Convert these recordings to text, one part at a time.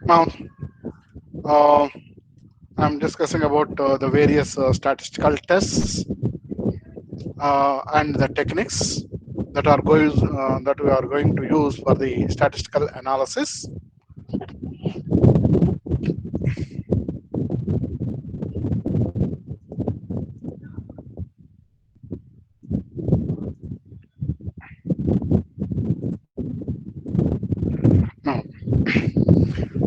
Now, uh, I'm discussing about the various statistical tests and the techniques that we are going to use for the statistical analysis. Now,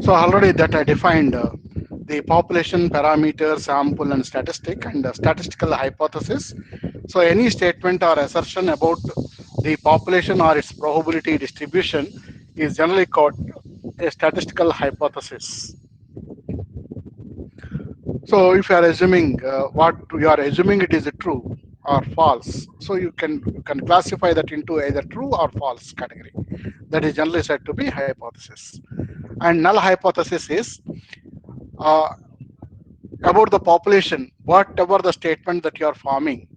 so already that I defined the population parameter, sample, and statistic, and statistical hypothesis. So any statement or assertion about the population or its probability distribution is generally called a statistical hypothesis. So if you are assuming what you are assuming it is true or false, so you can classify that into either true or false category. That is generally said to be hypothesis. And null hypothesis is uh, about the population, whatever the statement that you are forming,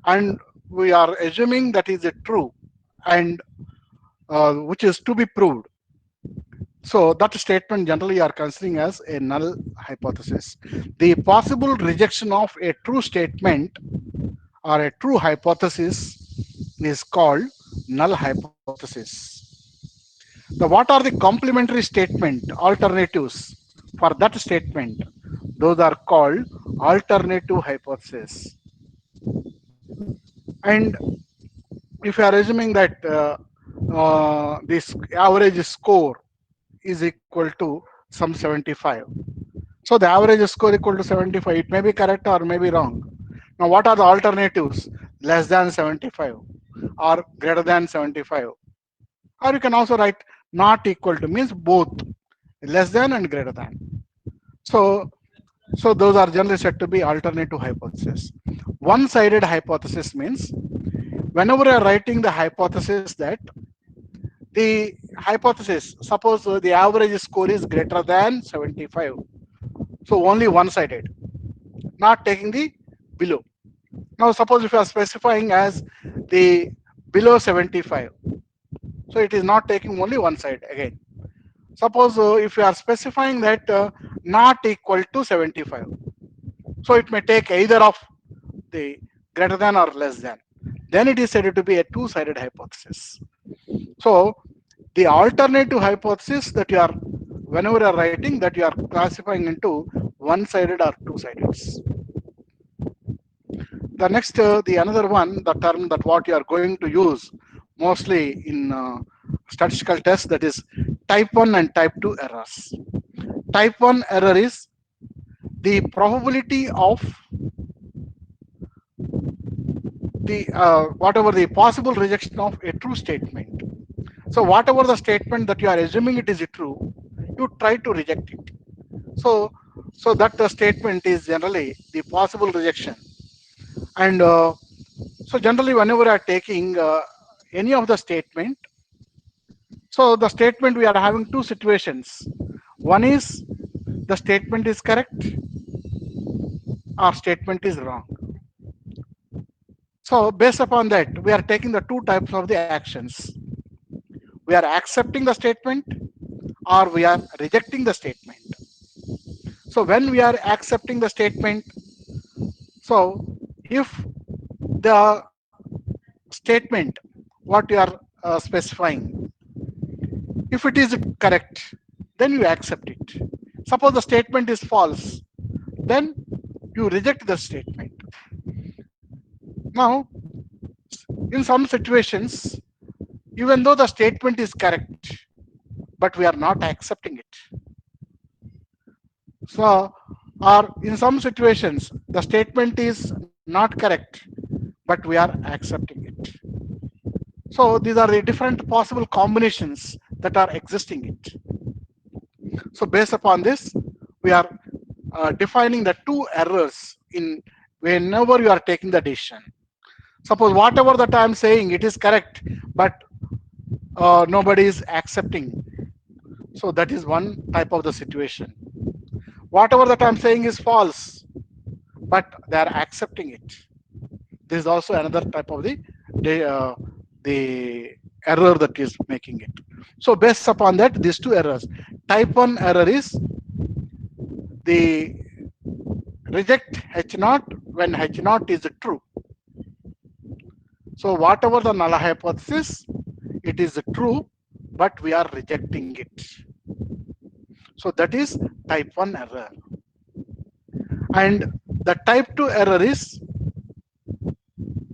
and we are assuming that is a true and which is to be proved. So that statement generally are considering as a null hypothesis. The possible rejection of a true statement or a true hypothesis is called null hypothesis. What are the complementary statement alternatives for that statement? Those are called alternative hypothesis. And if you are assuming that this average score is equal to some 75, so the average score equal to 75, it may be correct or may be wrong. Now what are the alternatives? Less than 75 or greater than 75, or you can also write not equal to, means both less than and greater than. So so those are generally said to be alternative hypothesis. One-sided hypothesis means whenever you are writing the hypothesis that the hypothesis, suppose the average score is greater than 75, so only one-sided, not taking the below. Now suppose if you are specifying as the below 75, so it is not taking only one side again. Suppose if you are specifying that not equal to 75, so it may take either of the greater than or less than, then it is said to be a two-sided hypothesis. So the alternative hypothesis that you are, whenever you are writing, that you are classifying into one-sided or two-sided. The next, the another one, the term that what you are going to use mostly in statistical tests, that is type 1 and type 2 errors. Type 1 error is the probability of the whatever the possible rejection of a true statement. So whatever the statement that you are assuming it is true, you try to reject it. So that the statement is generally the possible rejection. And so generally whenever you are taking any of the statement, so the statement, we are having two situations. One is the statement is correct or statement is wrong. So based upon that, we are taking the two types of the actions. We are accepting the statement or we are rejecting the statement. So when we are accepting the statement, so if the statement what you are specifying, if it is correct, then you accept it. Suppose the statement is false, then you reject the statement. Now, in some situations, even though the statement is correct, but we are not accepting it. So, or in some situations, the statement is not correct, but we are accepting it. So, these are the different possible combinations that are existing it. So, based upon this, we are defining the two errors in whenever you are taking the decision. Suppose whatever that I am saying, it is correct, but nobody is accepting. So that is one type of the situation. Whatever that I'm saying is false, but they are accepting it. This is also another type of the error that is making it. So based upon that, these two errors, type 1 error is the reject H naught when H naught is true. So whatever the null hypothesis, it is true, but we are rejecting it. So that is type 1 error. And the type 2 error is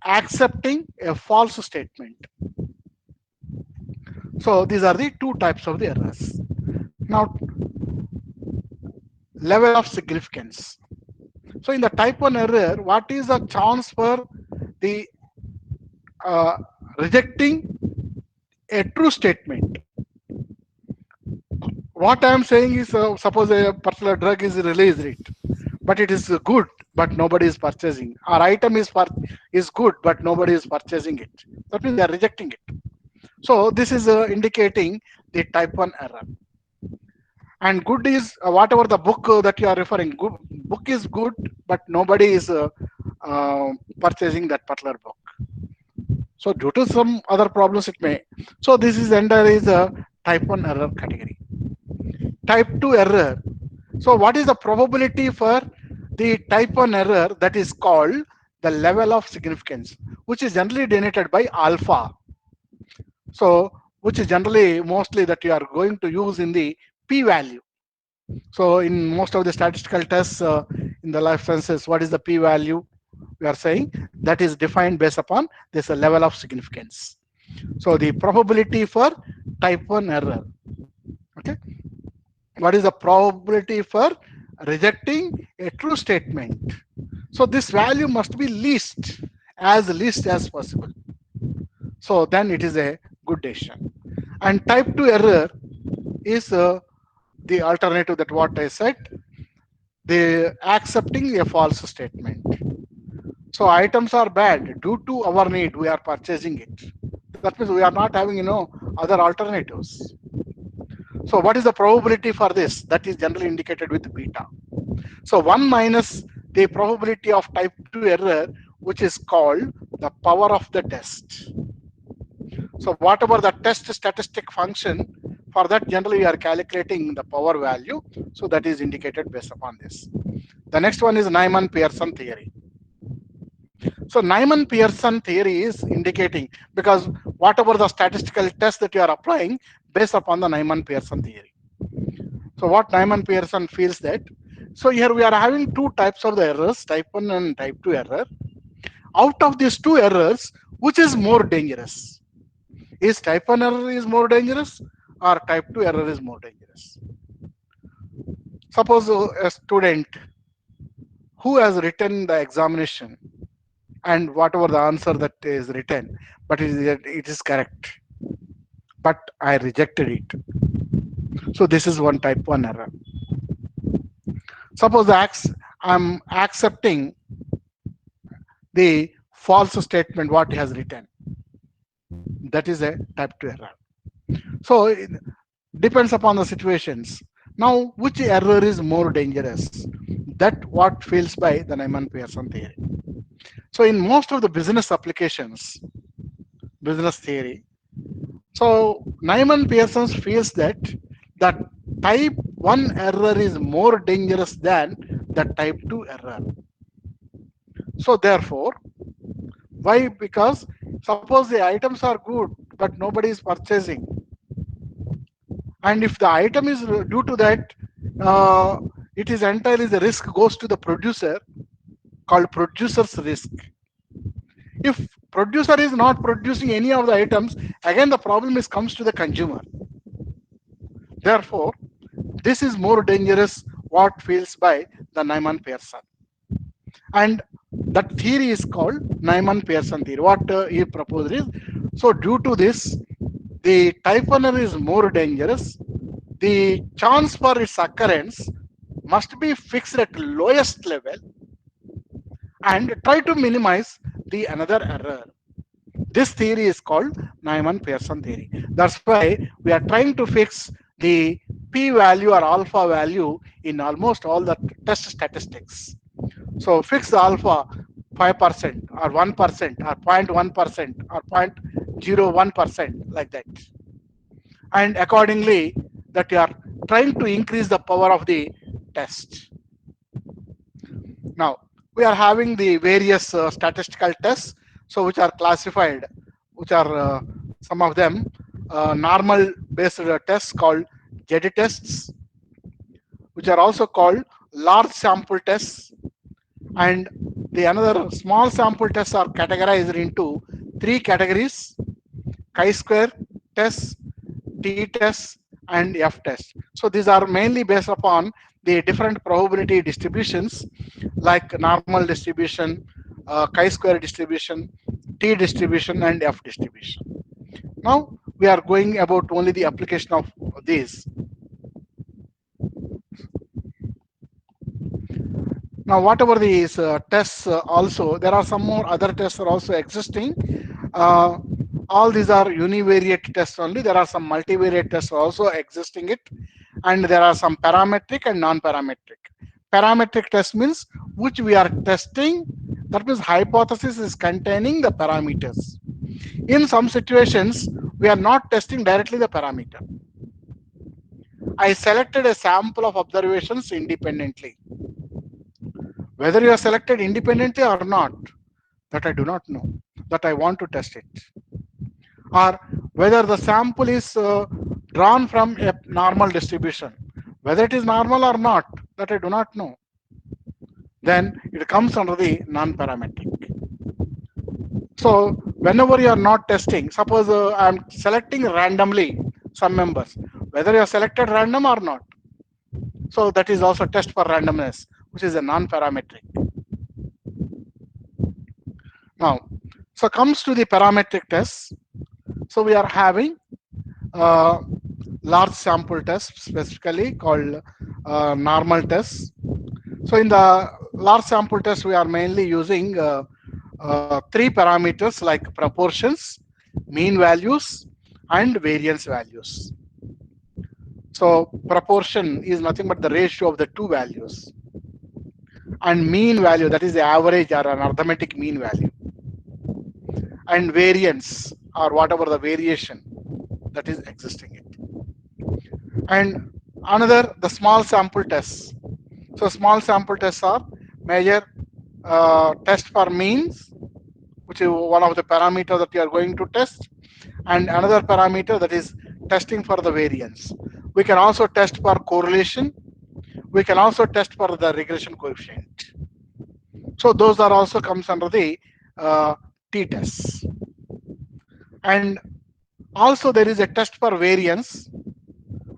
accepting a false statement. So these are the two types of the errors. Now, level of significance. So in the type 1 error, what is the chance for the uh, rejecting a true statement? What I am saying is, suppose a particular drug is released, but it is good, but nobody is purchasing. Our item is good, but nobody is purchasing it. That means they are rejecting it. So this is indicating the type 1 error. And good is whatever the book that you are referring. Book is good, but nobody is purchasing that particular book. So due to some other problems, it may. So this is entire is a type 1 error category. Type 2 error. So what is the probability for the type 1 error that is called the level of significance, which is generally denoted by alpha. So which is generally mostly that you are going to use in the p-value. So in most of the statistical tests in the life sciences, what is the p-value? We are saying that is defined based upon this level of significance. So the probability for type 1 error. Okay. What is the probability for rejecting a true statement? So this value must be least as possible. So then it is a good decision. And type 2 error is the alternative that what I said, the accepting a false statement. So items are bad due to our need, we are purchasing it. That means we are not having other alternatives. So what is the probability for this? That is generally indicated with beta. So 1 minus the probability of type 2 error, which is called the power of the test. So whatever the test statistic function, for that generally we are calculating the power value. So that is indicated based upon this. The next one is Nyman-Pearson theory. So Nyman-Pearson theory is indicating, because whatever the statistical test that you are applying based upon the Nyman-Pearson theory. So what Nyman-Pearson feels that, so here we are having two types of the errors, type 1 and type 2 error. Out of these two errors, which is more dangerous? Is type 1 error is more dangerous or type 2 error is more dangerous? Suppose a student who has written the examination and whatever the answer that is written, but it is correct, but I rejected it. So this is one type 1 error. Suppose I'm accepting the false statement what he has written. That is a type 2 error. So it depends upon the situations. Now, which error is more dangerous? That what feels by the Nyman-Pearson theory. So in most of the business applications, business theory, so Nyman-Pearson feels that type 1 error is more dangerous than the type 2 error. So therefore, why? Because suppose the items are good, but nobody is purchasing. And if the item is due to that, it is entirely the risk goes to the producer, called producer's risk. If producer is not producing any of the items, again the problem comes to the consumer. Therefore, this is more dangerous what feels by the Nyman-Pearson. And that theory is called Nyman-Pearson theory. What he proposed is, so due to this, the type 1 error is more dangerous. The chance for its occurrence must be fixed at lowest level and try to minimize the another error. This theory is called Nyman-Pearson theory. That's why we are trying to fix the p-value or alpha value in almost all the test statistics. So fix the alpha 5% or 1% or 0.1% or 0.01%, like that. And accordingly, that you are trying to increase the power of the test. Now we are having the various statistical tests, so which are classified, which are some of them normal based tests called JD tests, which are also called large sample tests, and the another small sample tests are categorized into three categories: chi-square tests, t-tests, and f-tests. So these are mainly based upon the different probability distributions like normal distribution, chi-square distribution, t distribution, and f distribution. Now we are going about only the application of these. Now whatever these tests also, there are some more other tests are also existing. Uh, all these are univariate tests only. There are some multivariate tests also existing it, and there are some parametric and non-parametric. Parametric test means which we are testing. That means hypothesis is containing the parameters. In some situations, we are not testing directly the parameter. I selected a sample of observations independently. Whether you are selected independently or not, that I do not know, that I want to test it. Or whether the sample is drawn from a normal distribution, whether it is normal or not, that I do not know, then it comes under the non-parametric. So whenever you are not testing, suppose I am selecting randomly some members, whether you are selected random or not, so that is also test for randomness, which is a non-parametric. Now, so comes to the parametric tests. So we are having uh, large sample tests specifically called normal tests. So in the large sample test, we are mainly using three parameters like proportions, mean values, and variance values. So proportion is nothing but the ratio of the two values, and mean value, that is the average or an arithmetic mean value, and variance or whatever the variation that is existing it. And another, the small sample tests. So small sample tests are major test for means, which is one of the parameters that you are going to test, and another parameter that is testing for the variance. We can also test for correlation. We can also test for the regression coefficient. So those are also comes under the t-tests. And also there is a test for variance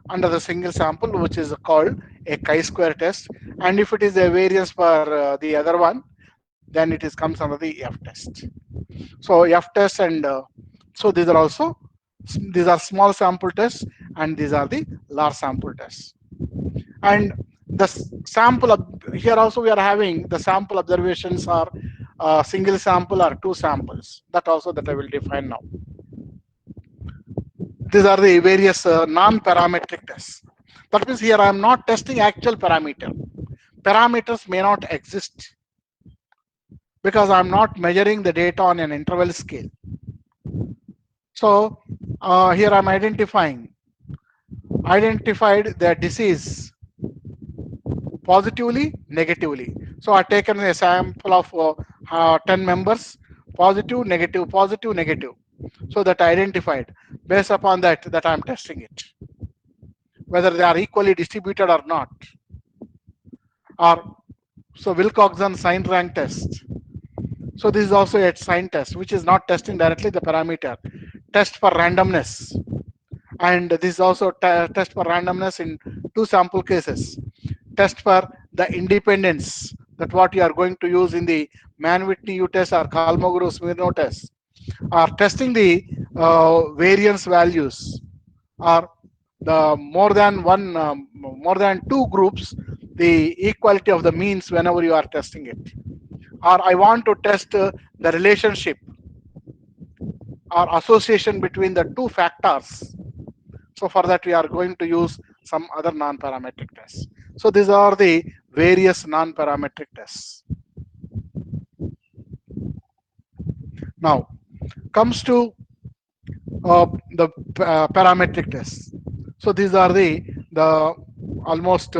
under the single sample, which is called a chi-square test. And if it is a variance for the other one, then it is comes under the f-test. So f-test and so these are also, these are small sample tests and these are the large sample tests. And the sample here also we are having the sample observations are single sample or two samples. That also that I will define now. These are the various non-parametric tests. That means here I am not testing actual parameter. Parameters may not exist because I am not measuring the data on an interval scale. So here I am identified the disease positively, negatively. So I taken a sample of 10 members, positive, negative, positive, negative. So that I identified. Based upon that I am testing it, whether they are equally distributed or not. Or so Wilcoxon sign rank test. So this is also a sign test, which is not testing directly the parameter. Test for randomness, and this is also test for randomness in two sample cases. Test for the independence, that what you are going to use in the Mann-Whitney U test or Kolmogorov-Smirnov test, or testing the variance values, or the more than two groups, the equality of the means whenever you are testing it. Or I want to test the relationship or association between the two factors. So for that we are going to use some other non-parametric tests. So these are the various non-parametric tests. Now comes to the parametric tests. So these are the the almost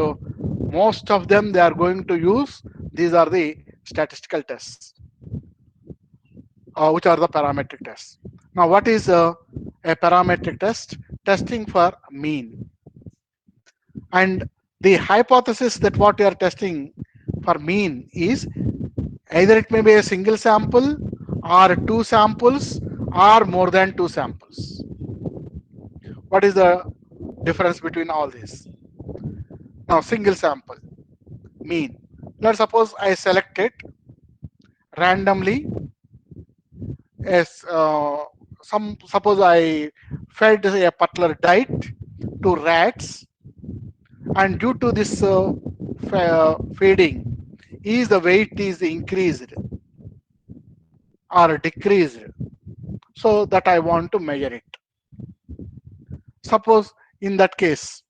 most of them they are going to use. These are the statistical tests, which are the parametric tests. Now, what is a parametric test? Testing for mean. And the hypothesis that what you are testing for mean is either it may be a single sample or two samples or more than two samples. What is the difference between all these? Now, single sample, mean. Let's suppose I select it randomly as some suppose I fed a particular diet to rats, and due to this feeding, is the weight is increased or decreased, so that I want to measure it. Suppose in that case,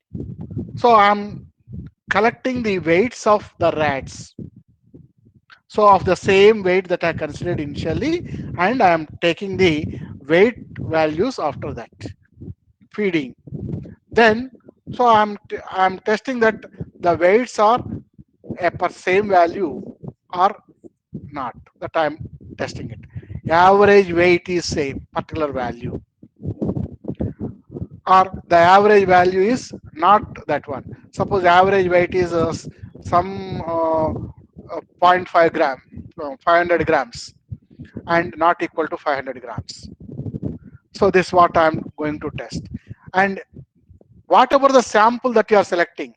so I'm collecting the weights of the rats, so of the same weight that I considered initially, and I am taking the weight values after that feeding. Then so I'm testing that the weights are a per same value or not, that I'm testing it. Average weight is same particular value, or the average value is not that one. Suppose average weight is some 0.5 gram, 500 grams, and not equal to 500 grams. So this is what I'm going to test. And whatever the sample that you are selecting,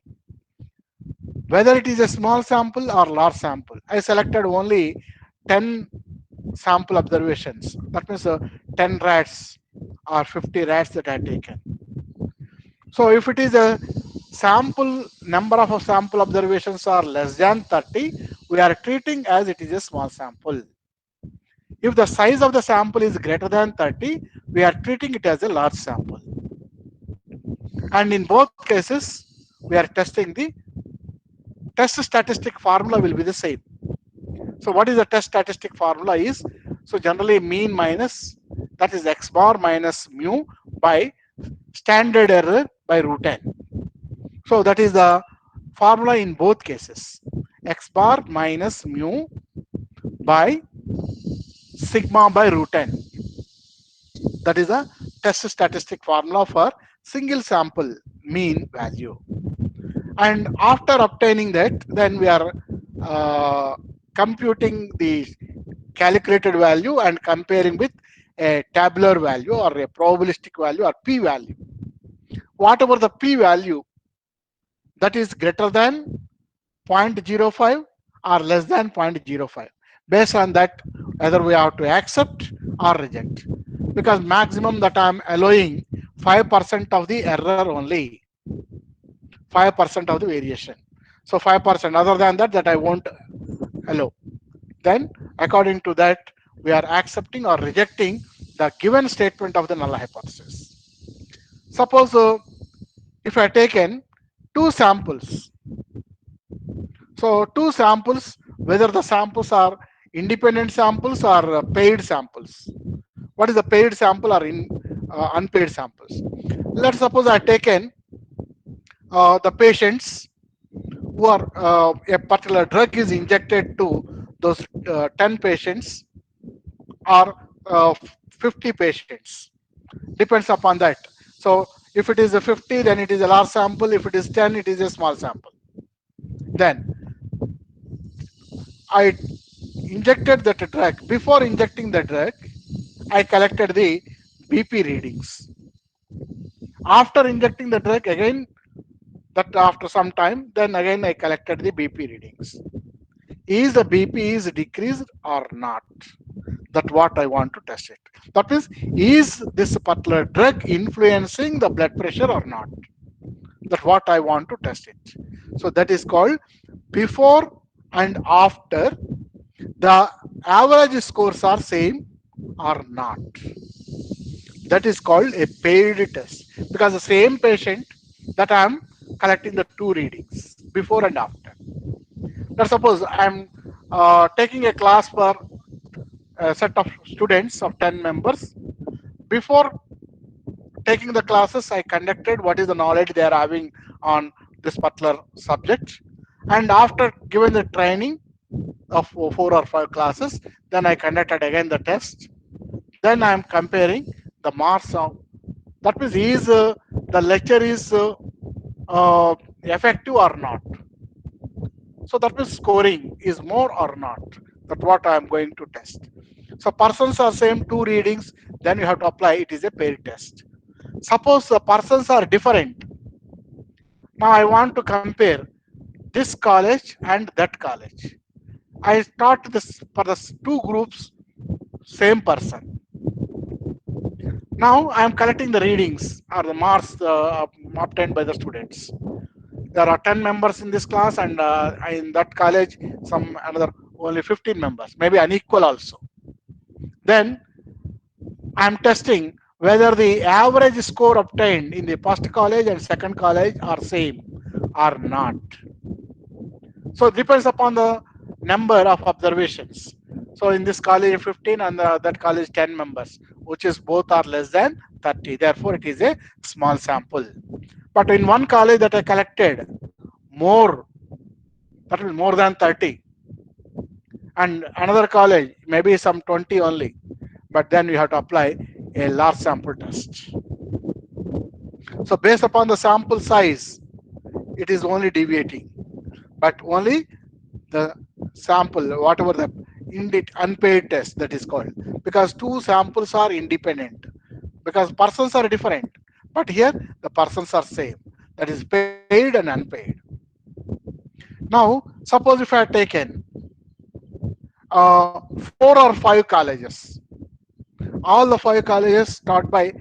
whether it is a small sample or large sample, I selected only 10 sample observations. That means 10 rats or 50 rats that I taken. So if it is a sample number of sample observations are less than 30, we are treating as it is a small sample. If the size of the sample is greater than 30, we are treating it as a large sample. And in both cases, we are testing the test statistic formula will be the same. So what is the test statistic formula is, so generally mean minus, that is x bar minus mu by standard error by root n. So that is the formula in both cases. X bar minus mu by sigma by root n. That is a test statistic formula for single sample mean value. And after obtaining that, then we are computing the calculated value and comparing with a tabular value or a probabilistic value or p value. Whatever the p value that is greater than 0.05 or less than 0.05. Based on that, whether we have to accept or reject. Because maximum that I am allowing 5% of the error only, 5% of the variation. So 5%, other than that, that I won't allow. Then according to that, we are accepting or rejecting the given statement of the null hypothesis. Suppose if I taken two samples, so two samples, whether the samples are independent samples or paid samples. What is the paid sample or in unpaid samples? Let's suppose I taken the patients who are a particular drug is injected to those 10 patients or 50 patients. Depends upon that. So if it is a 50, then it is a large sample. If it is 10, it is a small sample. Then I injected that drug. Before injecting the drug, I collected the BP readings. After injecting the drug again, that after some time, then again I collected the BP readings. Is the BP is decreased or not? That what I want to test it. That means, is this particular drug influencing the blood pressure or not? That what I want to test it. So that is called before and after the average scores are same or not. That is called a paid test, because the same patient that I am collecting the two readings before and after. Now suppose I am taking a class for a set of students of 10 members. Before taking the classes, I conducted what is the knowledge they are having on this particular subject. And after giving the training of 4 or 5 classes, then I conducted again the test. Then I am comparing the marks of, that means is the lecture is effective or not. So that means scoring is more or not. That's what I am going to test. So persons are same 2 readings, then you have to apply it is a paired test. Suppose the persons are different. Now I want to compare this college and that college. I start this for the 2 groups, same person. Now I am collecting the readings or the marks obtained by the students. There are 10 members in this class, and in that college, some another only 15 members, maybe unequal also. Then I am testing whether the average score obtained in the first college and second college are same or not. So it depends upon the number of observations. So in this college 15 and that college 10 members, which is both are less than 30. Therefore, it is a small sample. But in one college that I collected more, that is more than 30, and another college maybe some 20 only. But then you have to apply a large sample test. So based upon the sample size, it is only deviating, but only the sample, whatever the unpaid test that is called, because 2 samples are independent, because persons are different, but here the persons are same, that is paid and unpaid. Now suppose if I have taken 4 or 5 colleges, all the 5 colleges taught by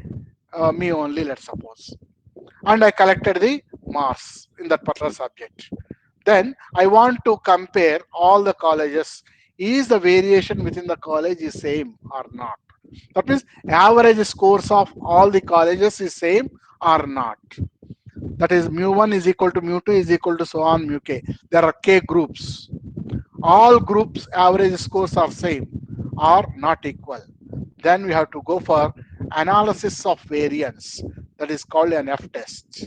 me only, let's suppose, and I collected the marks in that particular subject. Then I want to compare all the colleges. Is the variation within the college is same or not? That means average scores of all the colleges is same or not. That is mu1 is equal to mu2 is equal to so on mu k. There are k groups. All groups average scores are same or not equal. Then we have to go for analysis of variance. That is called an F test.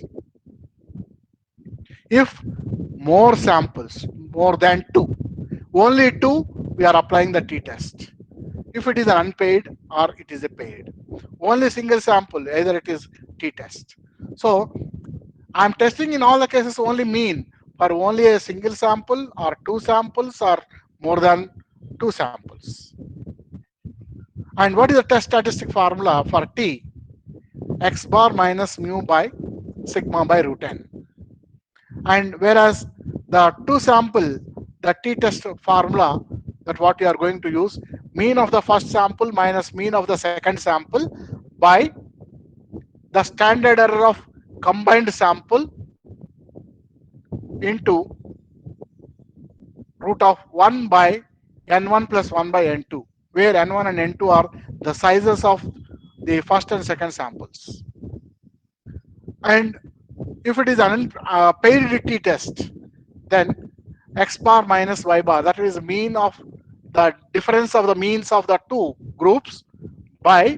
If more samples, more than 2, only 2, we are applying the t-test. If it is an unpaid or it is a paid, only single sample, either it is t-test. So I am testing in all the cases only mean for only a single sample or 2 samples or more than 2 samples. And what is the test statistic formula for t? X bar minus mu by sigma by root n. And whereas the 2 sample, the t-test formula, that what you are going to use, mean of the first sample minus mean of the second sample by the standard error of combined sample into root of 1 by n1 plus 1 by n2, where n1 and n2 are the sizes of the first and second samples. And if it is an paid t-test, then x bar minus y bar, that is mean of the difference of the means of the 2 groups by,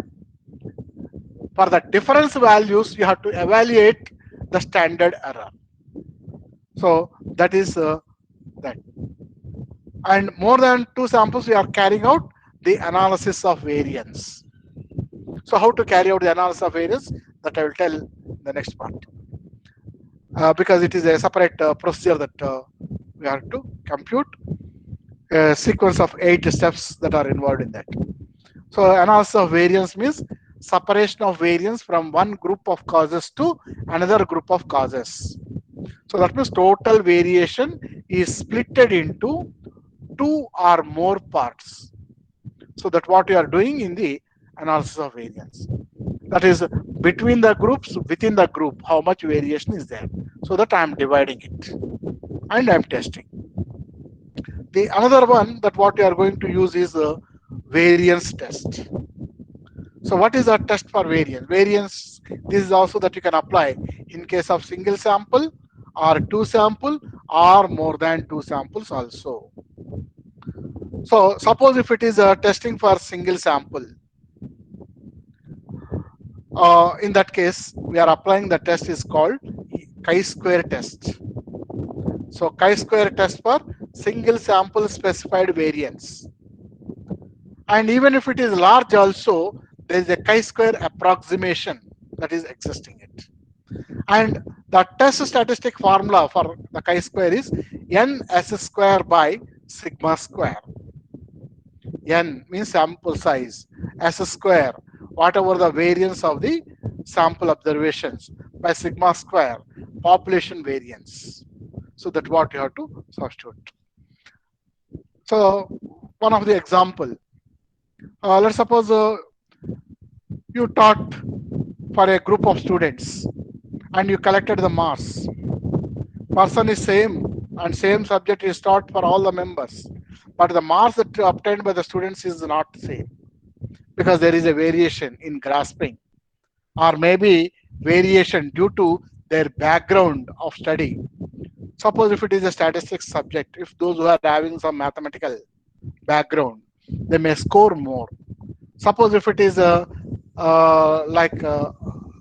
for the difference values you have to evaluate the standard error. So that is that. And more than 2 samples we are carrying out the analysis of variance. So how to carry out the analysis of variance, that I will tell in the next part, because it is a separate procedure that we have to compute a sequence of 8 steps that are involved in that. So analysis of variance means separation of variance from one group of causes to another group of causes. So that means total variation is splitted into 2 or more parts. So that what you are doing in the analysis of variance. That is between the groups, within the group, how much variation is there. So that I am dividing it and I am testing. The another one that what you are going to use is a variance test. So what is a test for variance? Variance, this is also that you can apply in case of single sample or 2 sample or more than 2 samples also. So suppose if it is a testing for single sample, In that case, we are applying the test is called chi-square test. So chi-square test for single sample specified variance. And even if it is large also, there is a chi-square approximation that is existing it. And the test statistic formula for the chi-square is n s square by sigma square. N means sample size, s square, whatever the variance of the sample observations, by sigma square, population variance. So that's what you have to substitute. So one of the example, let's suppose you taught for a group of students and you collected the marks. Person is same and same subject is taught for all the members, but the marks that obtained by the students is not same because there is a variation in grasping, or maybe variation due to their background of study. Suppose if it is a statistics subject, if those who are having some mathematical background, they may score more. Suppose if it is a like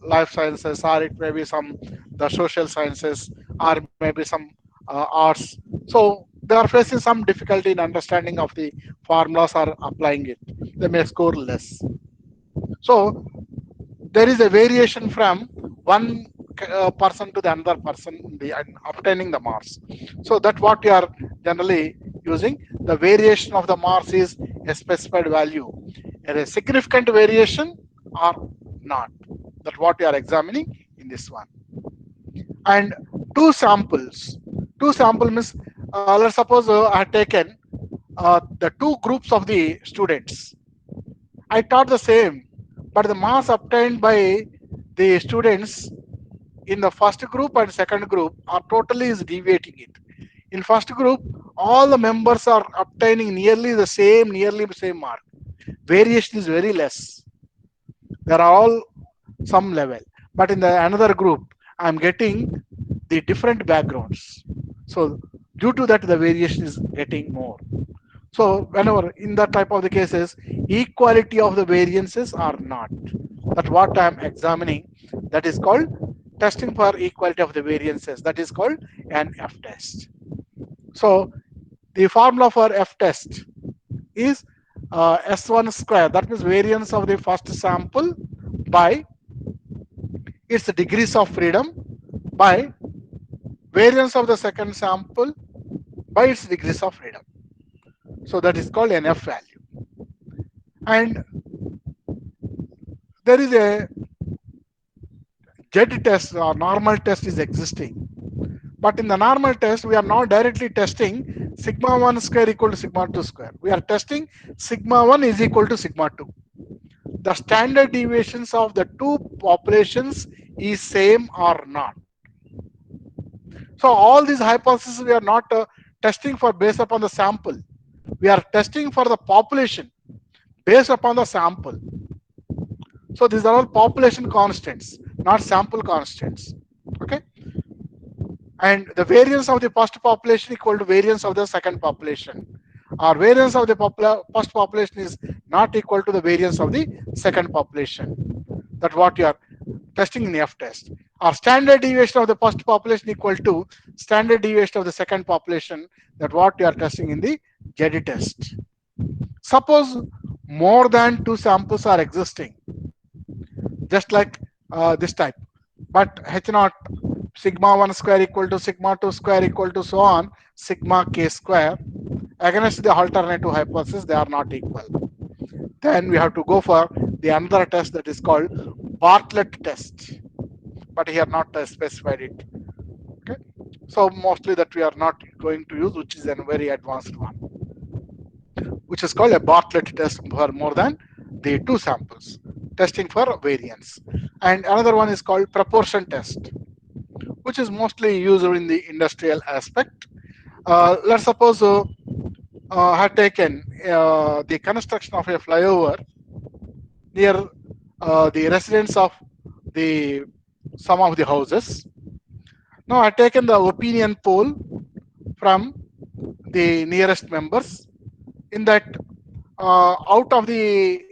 life sciences, or it may be some the social sciences, or maybe some arts. So they are facing some difficulty in understanding of the formulas or applying it. They may score less. So there is a variation from one person to the another person in the obtaining the marks. So that what you are generally using. The variation of the marks is a specified value, a significant variation or not. That what you are examining in this one. And two samples. Two sample means, let's suppose I have taken the two groups of the students. I taught the same, but the marks obtained by the students in the first group and second group are totally is deviating it. In first group, all the members are obtaining nearly the same mark. Variation is very less. They are all some level. But in the another group, I am getting the different backgrounds. So due to that, the variation is getting more. So whenever in that type of the cases, equality of the variances are not. That's what I am examining. That is called testing for equality of the variances. That is called an F test. So the formula for F test is S1 square. That means variance of the first sample by its degrees of freedom by variance of the second sample by its degrees of freedom. So that is called an F value. And there is a Z test or normal test is existing. But in the normal test, we are not directly testing sigma 1 square equal to sigma 2 square. We are testing sigma 1 is equal to sigma 2. The standard deviations of the two populations is same or not. So all these hypotheses we are not testing for based upon the sample. We are testing for the population based upon the sample. So these are all population constants, not sample constants. Okay. And the variance of the first population equal to variance of the second population. Or variance of the first population is not equal to the variance of the second population. That's what you are testing in F test. Or standard deviation of the first population equal to standard deviation of the second population. That's what you are testing in the Z test. Suppose more than two samples are existing, just like this type, but H naught sigma 1 square equal to sigma 2 square equal to so on sigma k square. Against the alternative hypothesis, they are not equal. Then we have to go for the another test that is called Bartlett test, but here not specified it. Okay, so mostly that we are not going to use, which is a very advanced one, which is called a Bartlett test for more than the two samples, testing for variance. And another one is called proportion test, which is mostly used in the industrial aspect. Let's suppose had taken the construction of a flyover near the residence of the some of the houses. Now I taken the opinion poll from the nearest members. In that, out of the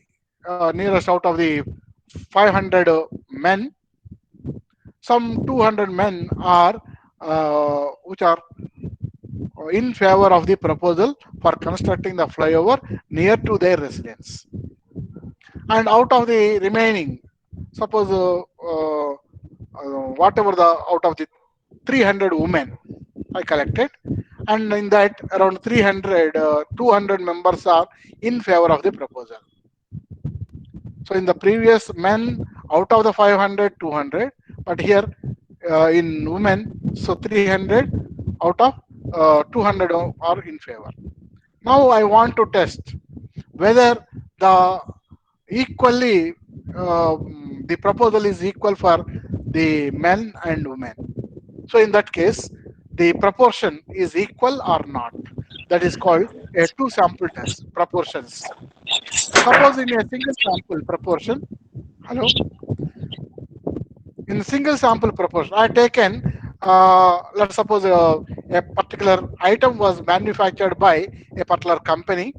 500 men, some 200 men are which are in favor of the proposal for constructing the flyover near to their residence. And out of the remaining, suppose whatever the out of the 300 women I collected, and in that around 300, 200 members are in favor of the proposal. So in the previous men, out of the 500, 200, but here in women, so 300 out of 200 are in favor. Now I want to test whether the equally the proposal is equal for the men and women. So in that case, the proportion is equal or not. That is called a two sample test, proportions. Suppose in a single sample proportion, hello, in a single sample proportion, I taken, let's suppose a particular item was manufactured by a particular company.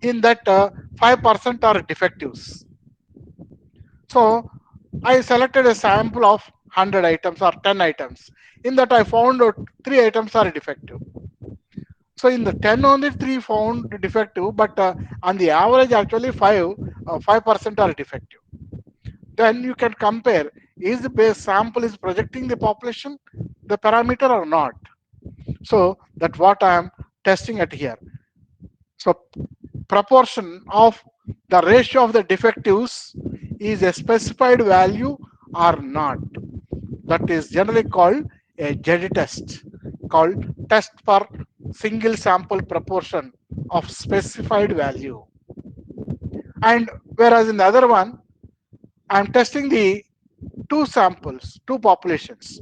In that, 5% are defectives. So I selected a sample of 100 items or 10 items. In that, I found out 3 items are defective. So in the 10 only 3 found defective, but on the average actually 5% are defective. Then you can compare, is the base sample is projecting the population, the parameter or not. So that's what I am testing at here. So proportion of the ratio of the defectives is a specified value or not. That is generally called a Z test, called test for single sample proportion of specified value. And whereas in the other one, I am testing the two samples, two populations.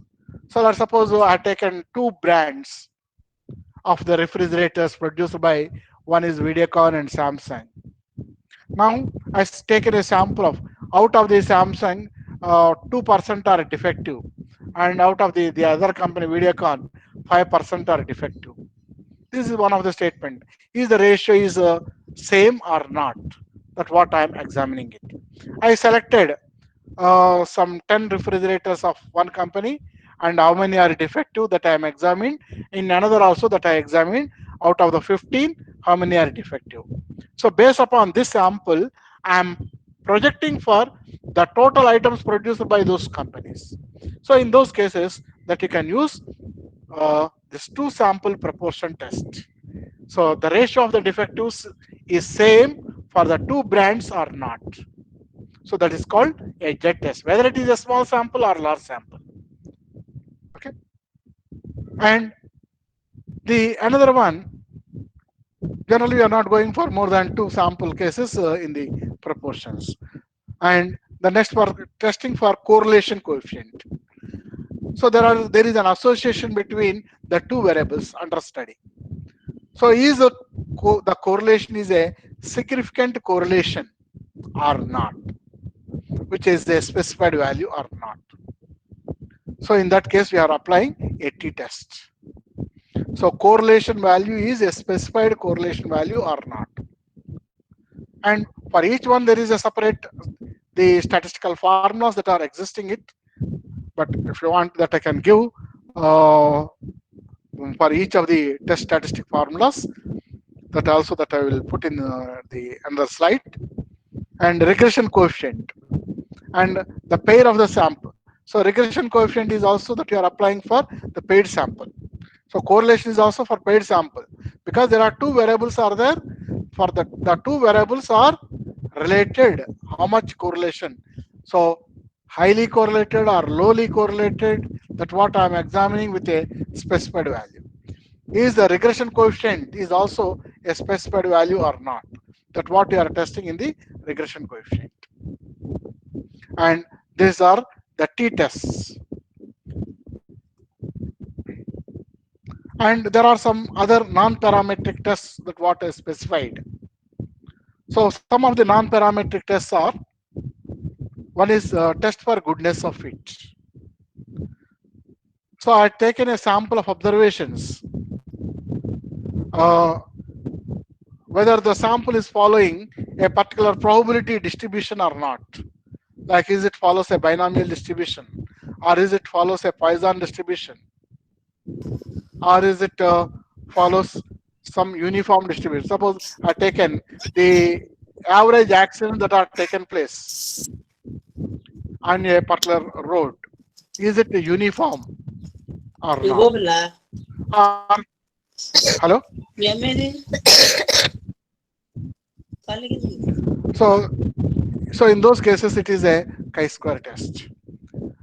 So let's suppose I have taken two brands of the refrigerators produced by one is Videocon and Samsung. Now I taken a sample of out of the Samsung, 2% are defective, and out of the other company Videocon, 5% are defective. This is one of the statement. Is the ratio is same or not? That's what I am examining it. I selected some 10 refrigerators of one company and how many are defective that I am examined. In another also that I examined, out of the 15, how many are defective. So based upon this sample, I am projecting for the total items produced by those companies. So in those cases that you can use this two sample proportion test. So the ratio of the defectives is same for the two brands or not. So that is called a Z test, whether it is a small sample or large sample. Okay. And the another one, generally we are not going for more than two sample cases in the proportions. And the next for testing for correlation coefficient. So there is an association between the two variables under study. So is the correlation is a significant correlation or not, which is a specified value or not. So in that case, we are applying a t-test. So correlation value is a specified correlation value or not. And for each one, there is a separate the statistical formulas that are existing it. But if you want that, I can give for each of the test statistic formulas. That also that I will put in the another slide. And regression coefficient and the pair of the sample. So regression coefficient is also that you are applying for the paired sample. So correlation is also for paired sample because there are two variables are there. For the two variables are related. How much correlation? So highly correlated or lowly correlated. That's what I am examining with a specified value. Is the regression coefficient is also a specified value or not? That's what we are testing in the regression coefficient. And these are the t-tests. And there are some other non-parametric tests that what is specified. So some of the non-parametric tests are, one is test for goodness of fit. So I have taken a sample of observations, whether the sample is following a particular probability distribution or not. Like, is it follows a binomial distribution, or is it follows a Poisson distribution, or is it follows some uniform distribution? Suppose I taken the average accidents that are taken place on a particular road. Is it uniform or not? Igobla. Or hello? Yamedi. Kaligidi. So so in those cases it is a chi-square test.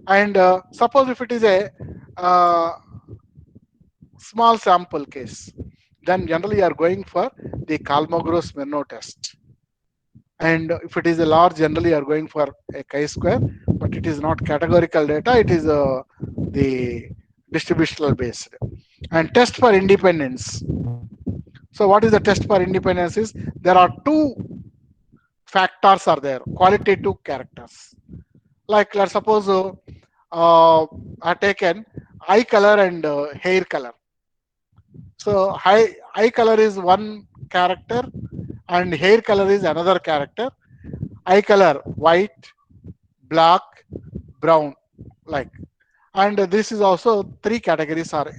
And suppose if it is a uh, small sample case, then generally you are going for the Kolmogorov-Smirnov test. And if it is a large, generally you are going for a chi-square, but it is not categorical data, it is the distributional based. And test for independence. So what is the test for independence is, there are two factors are there, qualitative characters. Like, let's suppose I taken eye color and hair color. So eye color is one character and hair color is another character. Eye color white, black, brown, like. And this is also three categories are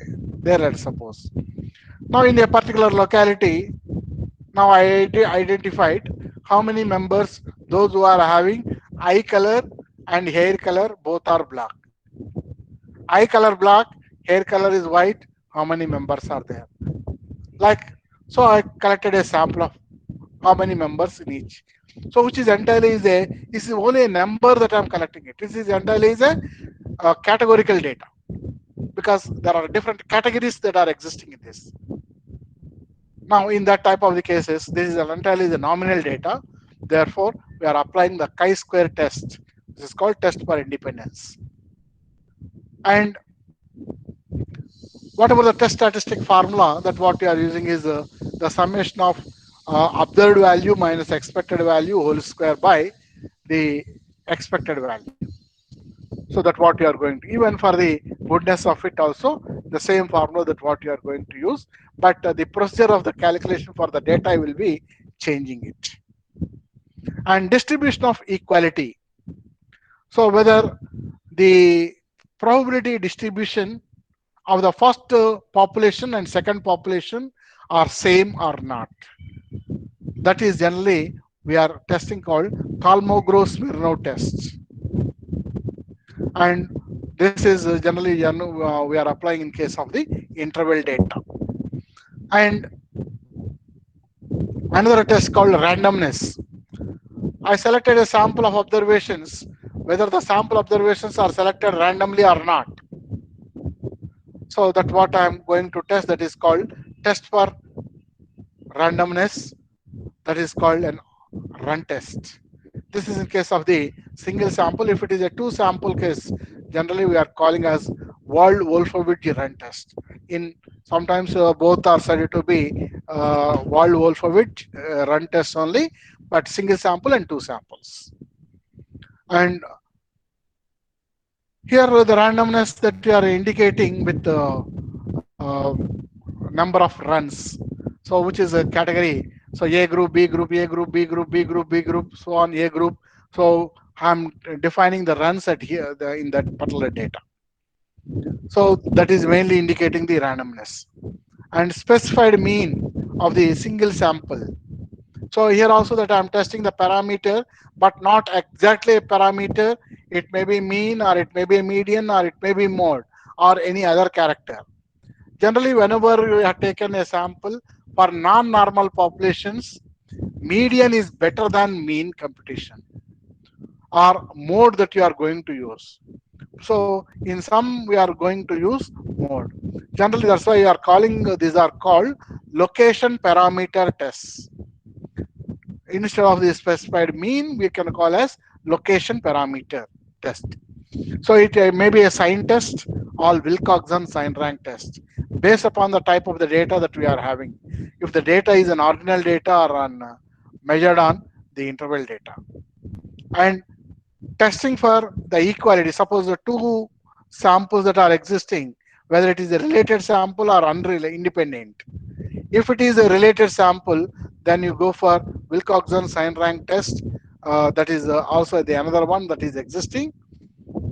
there, let's suppose. Now in a particular locality, now I identified how many members, those who are having eye color and hair color both are black. Eye color black, hair color is white, how many members are there? Like, so I collected a sample of how many members in each. So which is entirely is a, this is only a number that I'm collecting it. This is entirely is a categorical data, because there are different categories that are existing in this. Now in that type of the cases, this is entirely the nominal data. Therefore, we are applying the chi-square test. This is called test for independence. And whatever the test statistic formula that what we are using is the summation of observed value minus expected value whole square by the expected value. So that what you are going to, even for the goodness of it also, the same formula that what you are going to use, but the procedure of the calculation for the data will be changing it. And distribution of equality. So whether the probability distribution of the first population and second population are same or not. That is generally we are testing called Kolmogorov-Smirnov test. And this is generally we are applying in case of the interval data. And another test called randomness. I selected a sample of observations, whether the sample observations are selected randomly or not. So that what I am going to test, that is called test for randomness, that is called an run test. This is in case of the single sample. If it is a two sample case, generally we are calling as world Wolfowitz run test. In sometimes both are studied to be world Wolfowitz run test only, but single sample and two samples. And here the randomness that we are indicating with uh, number of runs. So which is a category. So A group, B group, A group, B group, B group, B group, so on, A group. So I'm defining the runs at here in that particular data. So that is mainly indicating the randomness. And specified mean of the single sample. So here also that I'm testing the parameter, but not exactly a parameter. It may be mean, or it may be a median, or it may be mode, or any other character. Generally, whenever we have taken a sample for non-normal populations, median is better than mean computation, or mode that you are going to use. So in some we are going to use mode. Generally, that's why you are calling these are called location parameter tests. Instead of the specified mean, we can call as location parameter test. So it may be a sign test or Wilcoxon sign rank test based upon the type of the data that we are having. If the data is an ordinal data or on measured on the interval data. And testing for the equality. Suppose the two samples that are existing, whether it is a related sample or unrelated independent. If it is a related sample, then you go for Wilcoxon sign rank test that is also the another one that is existing,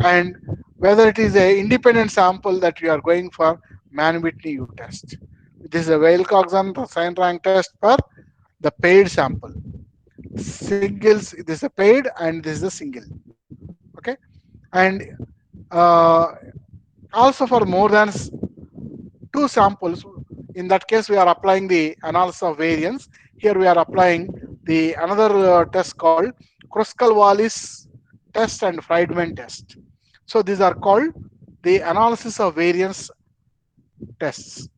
and whether it is a independent sample that you are going for Man-Whitney U test. This is a Weil-Coxon sign rank test for the paid sample. Singles, this is a paid and this is a single. Okay, and uh, also for more than two samples. In that case, we are applying the analysis of variance. Here we are applying the another test called Kruskal-Wallis test and Friedman test. So these are called the analysis of variance tests.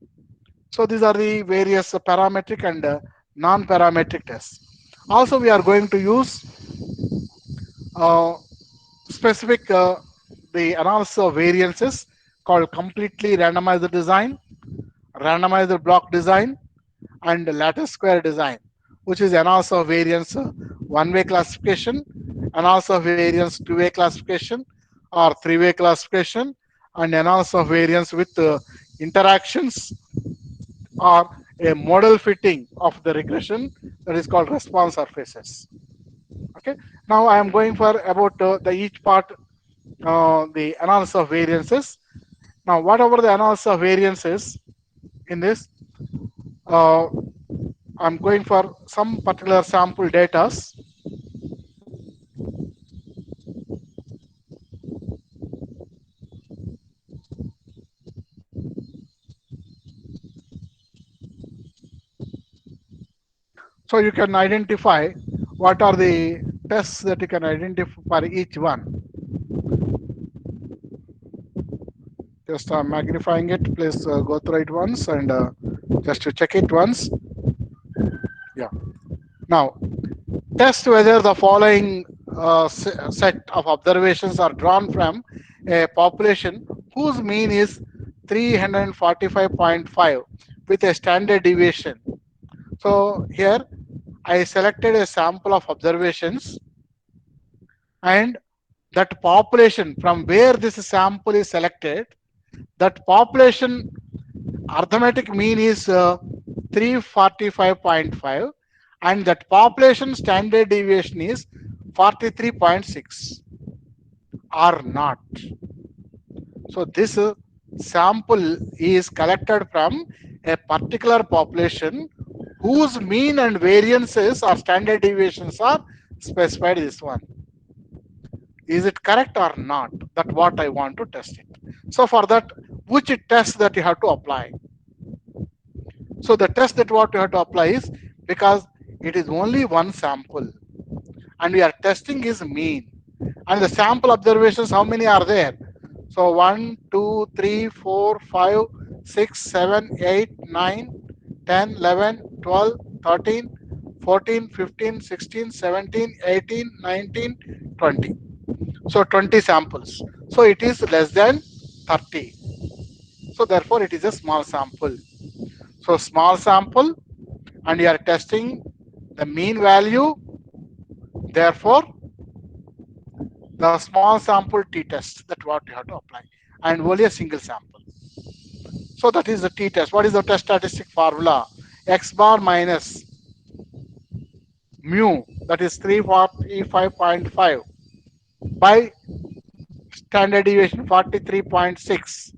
So these are the various parametric and non-parametric tests. Also, we are going to use uh, specific the analysis of variances called completely randomized design, randomized block design, and lattice square design, which is analysis of variance one-way classification, analysis of variance two-way classification, or three-way classification, and analysis of variance with interactions, or a model fitting of the regression that is called response surfaces. Okay. Now I am going for about the each part, the analysis of variances. Now whatever the analysis of variances in this, uh, I'm going for some particular sample data. So you can identify what are the tests that you can identify for each one. Just magnifying it. Please go through it once and just to check it once. Yeah. Now test whether the following set of observations are drawn from a population whose mean is 345.5 with a standard deviation. So here I selected a sample of observations, and that population from where this sample is selected, that population arithmetic mean is 345.5, and that population standard deviation is 43.6 or not. So this sample is collected from a particular population whose mean and variances or standard deviations are specified this one. Is it correct or not? That what I want to test it. So for that, which test that you have to apply? So the test that what you have to apply is, because it is only one sample and we are testing is mean, and the sample observations, how many are there? So 1, 2, 3, 4, 5, 6, 7, 8, 9, 10, 11, 12, 13, 14, 15, 16, 17, 18, 19, 20. So 20 samples. So it is less than 30. So therefore it is a small sample. So small sample, and you are testing the mean value. Therefore the small sample t-test, that what you have to apply, and only a single sample. So that is the t-test. What is the test statistic formula? X bar minus mu, that is 345.5 by standard deviation 43.6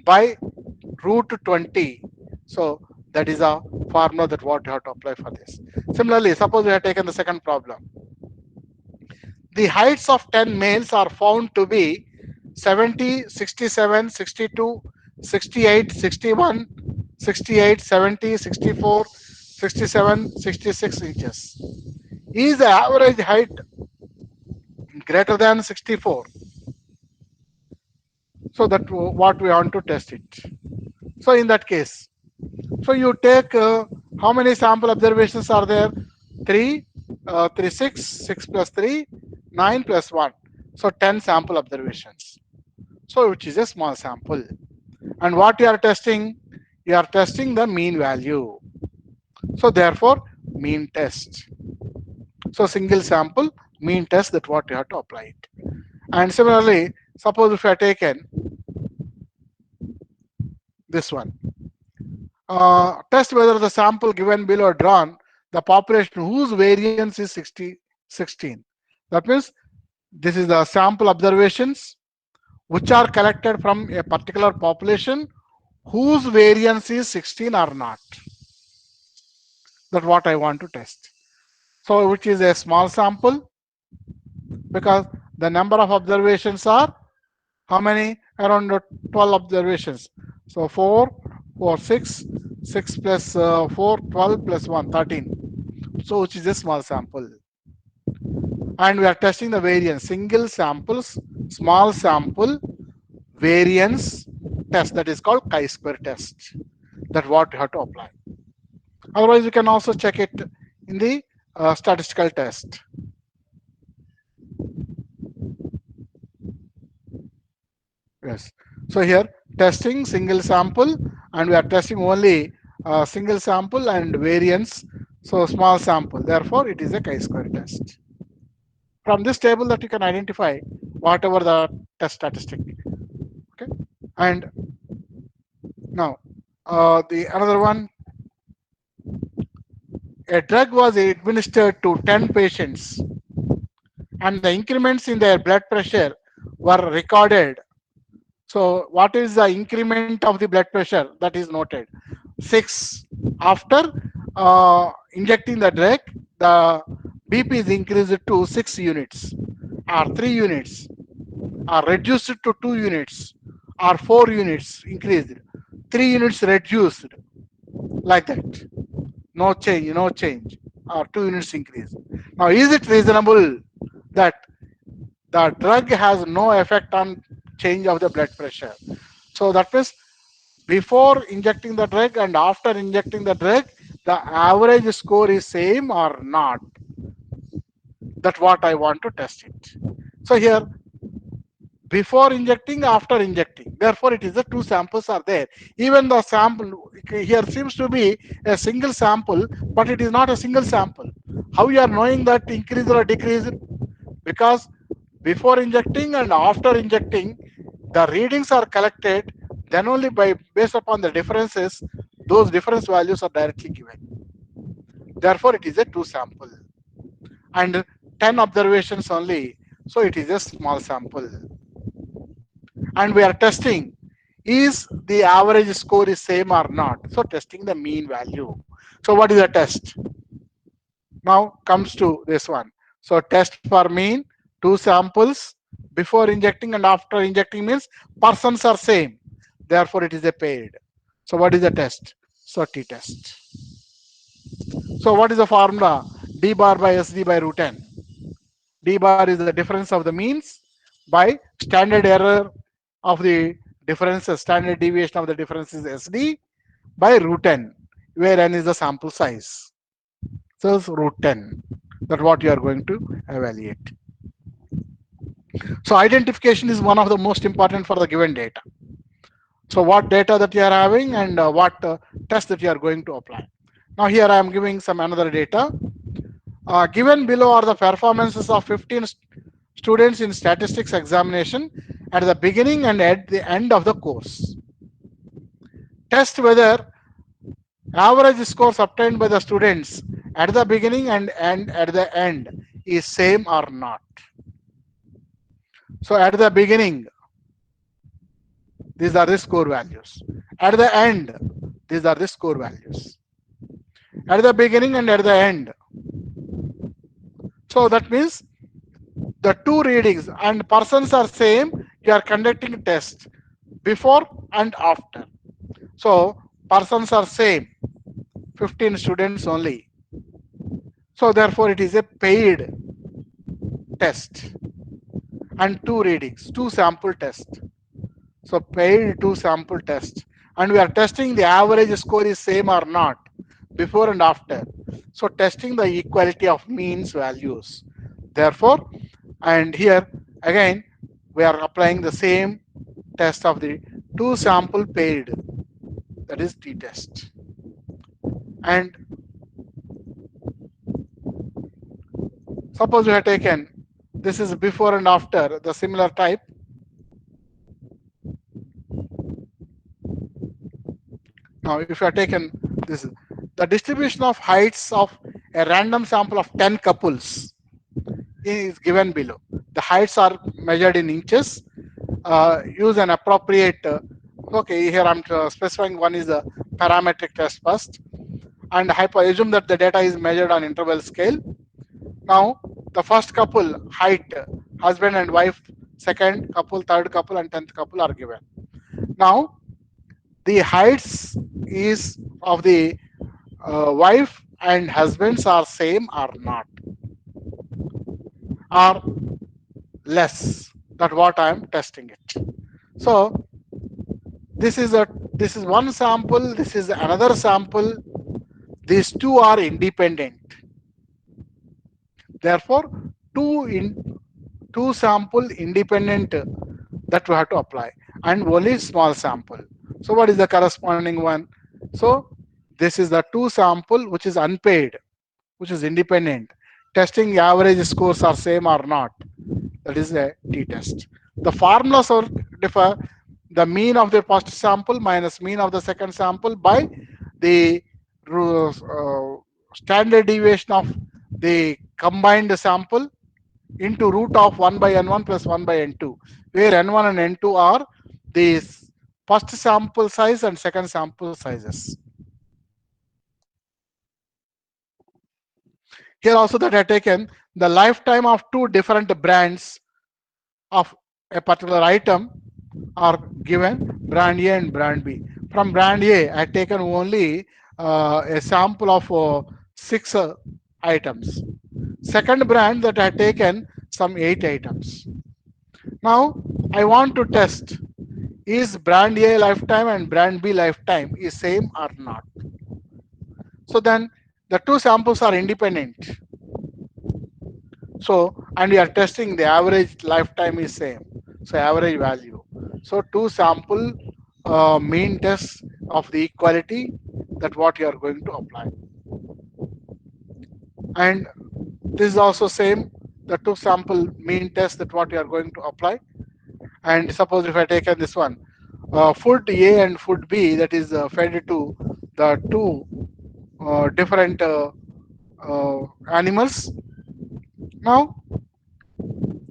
by root 20. So that is a formula that what you have to apply for this. Similarly, suppose we have taken the second problem. The heights of 10 males are found to be 70, 67, 62, 68, 61, 68, 70, 64, 67, 66 inches. Is the average height greater than 64? So that what we want to test it. So in that case, so you take how many sample observations are there? 3, 3, 6, 6 plus 3, 9 plus 1. So 10 sample observations. So which is a small sample. And what you are testing? You are testing the mean value. So therefore, mean test. So single sample, mean test, that what you have to apply it. And similarly, suppose if I taken this one, test whether the sample given below drawn the population whose variance is 16. That means this is the sample observations which are collected from a particular population whose variance is 16 or not. That's what I want to test. So which is a small sample, because the number of observations are how many? Around 12 observations. So 4, 4, 6, 6 plus 4, 12 plus 1, 13. So which is a small sample. And we are testing the variance, single samples, small sample variance test, that is called chi-square test. That what you have to apply. Otherwise, you can also check it in the statistical test. Yes. So here testing single sample, and we are testing only single sample and variance. So small sample. Therefore, it is a chi-square test. From this table that you can identify whatever the test statistic. Okay. And now the another one, a drug was administered to 10 patients and the increments in their blood pressure were recorded. So what is the increment of the blood pressure? That is noted. 6. After injecting the drug, the BP is increased to 6 units, or 3 units, or reduced to 2 units, or 4 units increased, 3 units reduced, like that. No change, no change, or 2 units increase. Now, is it reasonable that the drug has no effect on change of the blood pressure? So that means before injecting the drug and after injecting the drug, the average score is same or not. That's what I want to test it. So here, before injecting, after injecting, therefore it is the two samples are there. Even the sample here seems to be a single sample, but it is not a single sample. How you are knowing that increase or decrease? Because before injecting and after injecting, the readings are collected, then only by based upon the differences, those difference values are directly given. Therefore it is a two sample and 10 observations only, so it is a small sample. And we are testing, is the average score is same or not? So testing the mean value. So what is the test? Now comes to this one. So test for mean, two samples, before injecting and after injecting means persons are same. Therefore it is a paired. So what is the test? So t test. So what is the formula? D bar by SD by root n. D bar is the difference of the means by standard error of the differences, standard deviation of the difference is SD by root n, where n is the sample size. So it's root 10. That's what you are going to evaluate. So identification is one of the most important for the given data. So what data that you are having and what test that you are going to apply. Now here I am giving some another data. Given below are the performances of 15 students in statistics examination at the beginning and at the end of the course. Test whether average scores obtained by the students at the beginning and at the end is same or not. So at the beginning, these are the score values. At the end, these are the score values. At the beginning and at the end. So that means the two readings and persons are same. You are conducting test before and after. So persons are same. 15 students only. So therefore it is a paid test and two readings, two sample test. So paid two sample test, and we are testing the average score is same or not before and after. So testing the equality of means values. Therefore, and here again we are applying the same test of the two sample paired, that is t test. And suppose we have taken this is before and after the similar type. Now if you have taken this, the distribution of heights of A random sample of 10 couples is given below. The heights are measured in inches. Use an appropriate. Okay, here I'm specifying one is a parametric test first, and assume that the data is measured on interval scale. Now, the first couple height, husband and wife, second couple, third couple, and 10th couple are given. Now, the heights is of the wife and husbands are same or not, or less. That what I am testing it. So this is one sample. This is another sample. These two are independent. Therefore, two in two sample independent that we have to apply, and only small sample. So what is the corresponding one? So this is the two sample which is unpaid, which is independent. Testing average scores are same or not. That is a t-test. The formulas are differ. The mean of the first sample minus mean of the second sample by the standard deviation of the combined sample into root of 1 by n1 plus 1 by n2, where n1 and n2 are the first sample size and second sample sizes. Here also that I have taken the lifetime of two different brands of a particular item are given, brand A and brand B. From brand A, I have taken only a sample of 6 items. Second brand that I have taken some 8 items. Now I want to test is brand A lifetime and brand B lifetime is same or not. So then the two samples are independent. So and we are testing the average lifetime is same. So average value. So two sample mean test of the equality that what you are going to apply. And this is also same the two sample mean test that what you are going to apply. And suppose if I taken this one, food A and food B that is fed to the two different animals. Now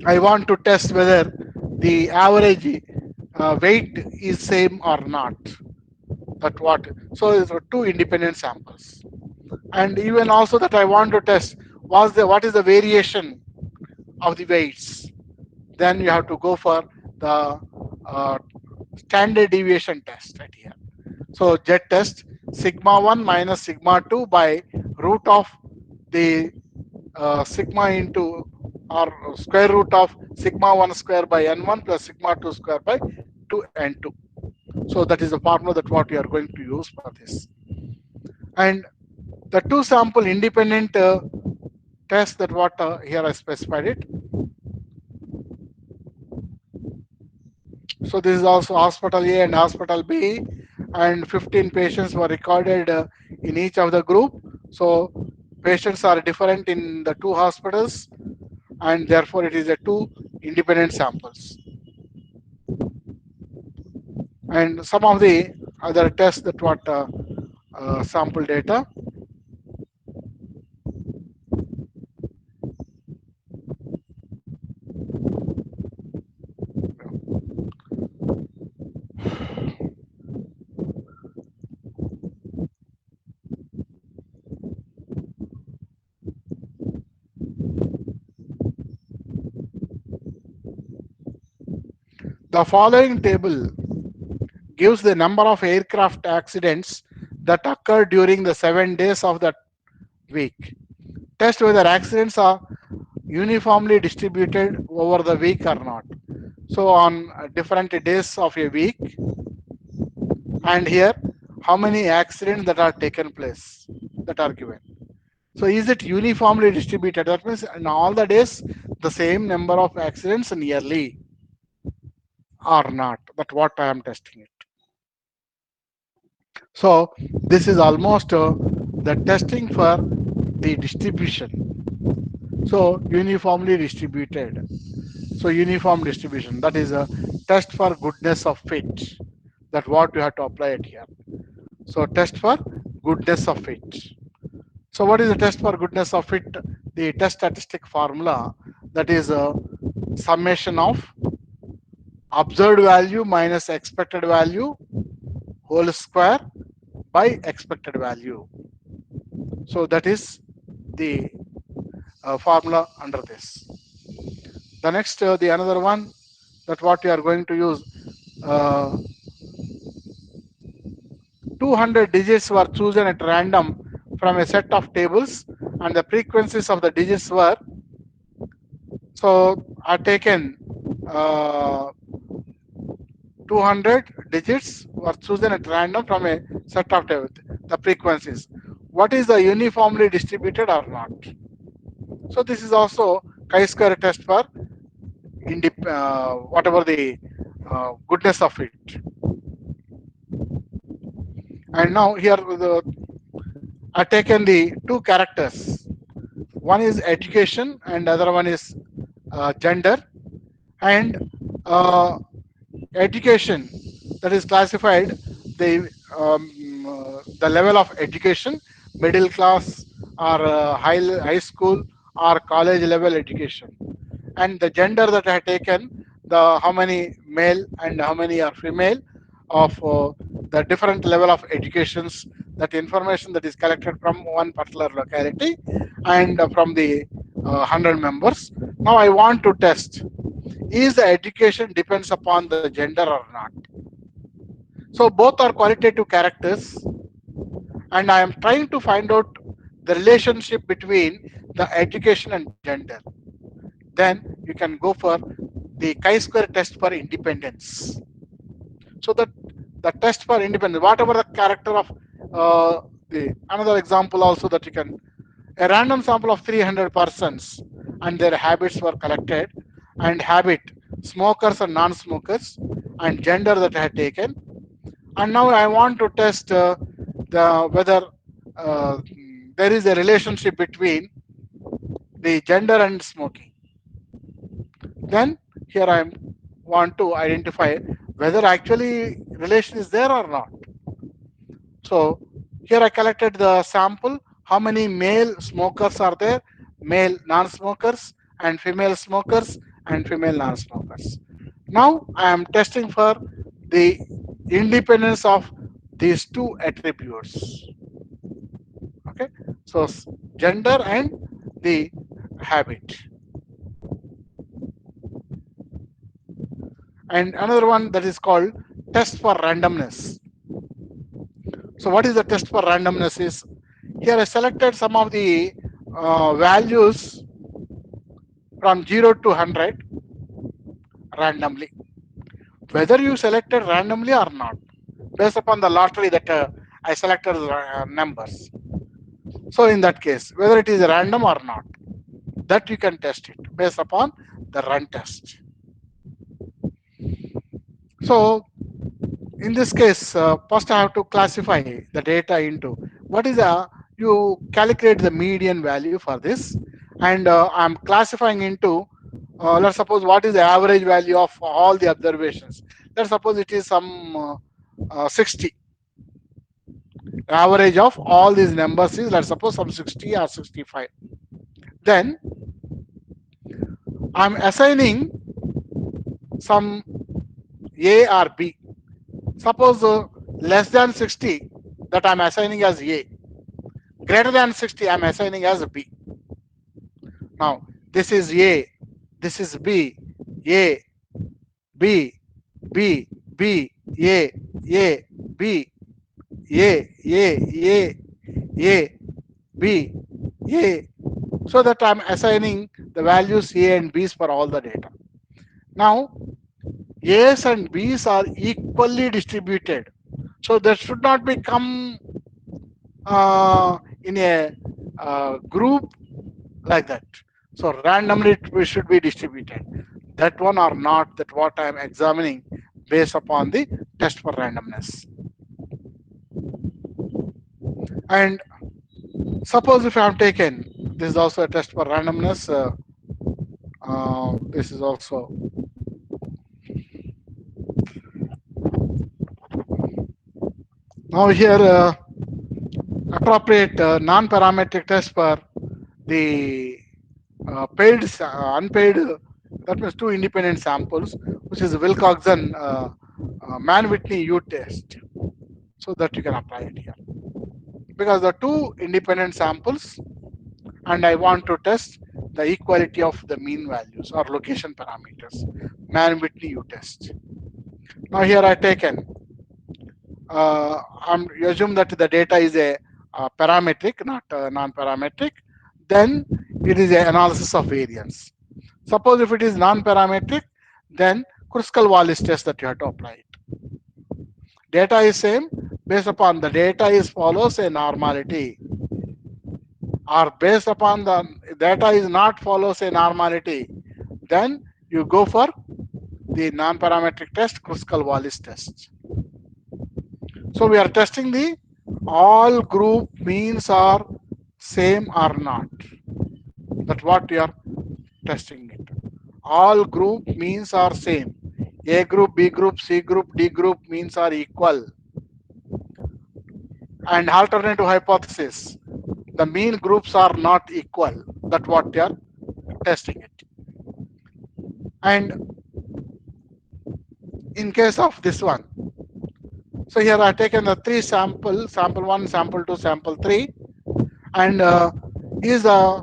I want to test whether the average weight is same or not. That what? So it's two independent samples. And even also that I want to test was the what is the variation of the weights. Then you have to go for the uh, standard deviation test right here. So Z test sigma 1 minus sigma 2 by root of the sigma into or square root of sigma 1 square by n1 plus sigma 2 square by 2n2. So that is the formula that what we are going to use for this. And the two sample independent test that what here I specified it. So this is also hospital A and hospital B, and 15 patients were recorded in each of the group. So patients are different in the two hospitals, and therefore it is a two independent samples. And some of the other tests that what sample data. The following table gives the number of aircraft accidents that occur during the 7 days of that week. Test whether accidents are uniformly distributed over the week or not. So on different days of a week, and here how many accidents that are taken place that are given. So is it uniformly distributed? That means in all the days the same number of accidents nearly or not. But what I am testing it. So this is almost the testing for the distribution. So uniformly distributed. So uniform distribution, that is a test for goodness of fit. That what you have to apply it here. So test for goodness of fit. So what is the test for goodness of fit? The test statistic formula, that is a summation of observed value minus expected value whole square by expected value. So that is the formula under this. The next, the another one, that what you are going to use, uh, 200 digits were chosen at random from a set of tables, and the frequencies of the digits were, so are taken, uh, 200 digits were chosen at random from a set of tables, the frequencies. What is the uniformly distributed or not? So this is also chi-square test for whatever the goodness of it. And now here I taken the two characters. One is education and other one is gender. And education, that is classified the the level of education, middle class or high school or college level education. And the gender that I have taken, the how many male and how many are female of the different level of educations, that information that is collected from one particular locality and from the 100 members. Now I want to test, is the education depends upon the gender or not. So both are qualitative characters, and I am trying to find out the relationship between the education and gender. Then you can go for the chi-square test for independence. So that the test for independence, whatever the character of the another example also, that you can, a random sample of 300 persons and their habits were collected, and habit, smokers and non-smokers, and gender that I had taken. And now I want to test the whether uh, there is a relationship between the gender and smoking. Then here I want to identify whether actually relation is there or not. So here I collected the sample, how many male smokers are there, male non-smokers, and female smokers and female non-smokers. Now I am testing for the independence of these two attributes. Okay, so gender and the habit. And another one that is called test for randomness. So what is the test for randomness is, here I selected some of the values from 0 to 100 randomly. Whether you selected randomly or not, based upon the lottery that I selected numbers. So in that case, whether it is random or not, that you can test it based upon the run test. So in this case, first I have to classify the data into what is a, you calculate the median value for this, and I'm classifying into, let's suppose what is the average value of all the observations. Let's suppose it is some 60. Average of all these numbers is, let's suppose, some 60 or 65. Then I'm assigning some A or B. Suppose less than 60, that I'm assigning as A. Greater than 60, I'm assigning as B. Now, this is A, this is B, A, B, B, B, A, A, B, A, A, A, B, A. So that I'm assigning the values A and B's for all the data. Now, A's and B's are equally distributed. So that should not become in a group like that. So randomly it should be distributed. That one or not, that what I am examining based upon the test for randomness. And suppose if I have taken, this is also a test for randomness. This is also, now here appropriate non-parametric test for the unpaid, that means two independent samples, which is Wilcoxon Man-Whitney U test, so that you can apply it here. Because the two independent samples, and I want to test the equality of the mean values or location parameters, Man-Whitney U test. Now here I taken, you assume that the data is a parametric, not non-parametric, then it is an analysis of variance. Suppose if it is non-parametric, then Kruskal-Wallis test that you have to apply it. Data is same, based upon the data is follows a normality, or based upon the data is not follows a normality, then you go for the non-parametric test, Kruskal-Wallis test. So we are testing the all group means are same or not. That's what we are testing it. All group means are same. A group, B group, C group, D group means are equal. And alternative hypothesis, the mean groups are not equal. That's what they are testing it. And in case of this one, so here I have taken the three samples, sample 1, sample 2, sample 3, and is a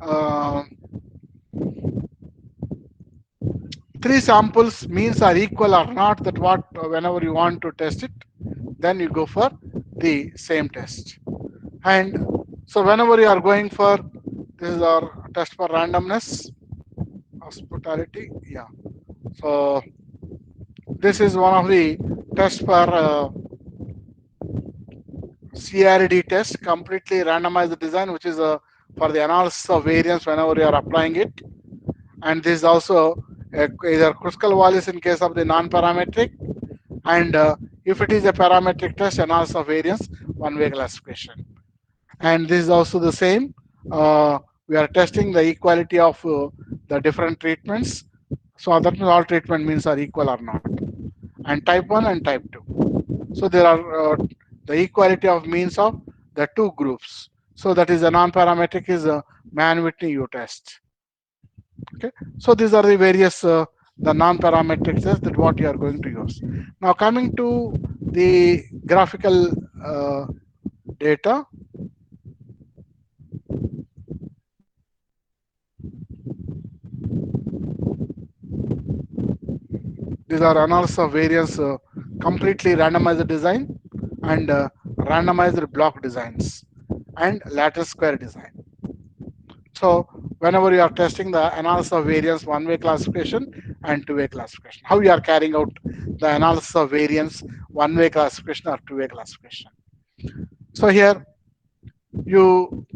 uh, three samples means are equal or not, that what whenever you want to test it, then you go for the same test. And so whenever you are going for, this is our test for randomness, hospitality, yeah. So this is one of the tests for CRD test, completely randomized design, which is for the analysis of variance whenever you are applying it. And this is also either Kruskal-Wallis in case of the non-parametric, and if it is a parametric test, analysis of variance, one-way classification. And this is also the same. We are testing the equality of the different treatments. So that means all treatment means are equal or not. And type 1 and type 2. So there are the equality of means of the two groups. So that is a non-parametric is a Man-Whitney U test. Okay. So these are the various the non-parametric tests that what you are going to use. Now coming to the graphical data. These are analysis of variance, completely randomized design, and randomized block designs, and lattice square design. So whenever you are testing the analysis of variance, one-way classification and two-way classification, how you are carrying out the analysis of variance, one-way classification or two-way classification. So here you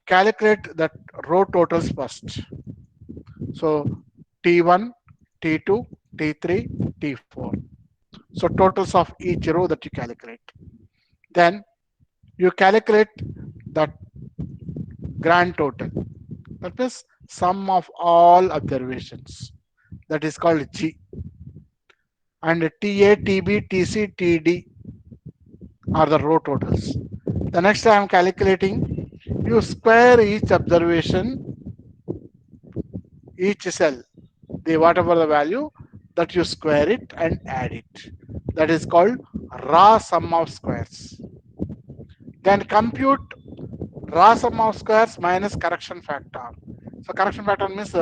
calculate that row totals first. So T1, T2, T3, T4. So totals of each row that you calculate. Then you calculate that grand total. That is sum of all observations. That is called G. And TA, TB, TC, TD are the row totals. The next I am calculating, you square each observation, each cell, the whatever the value, that you square it and add it. That is called raw sum of squares. Then compute raw sum of squares minus correction factor. So correction factor means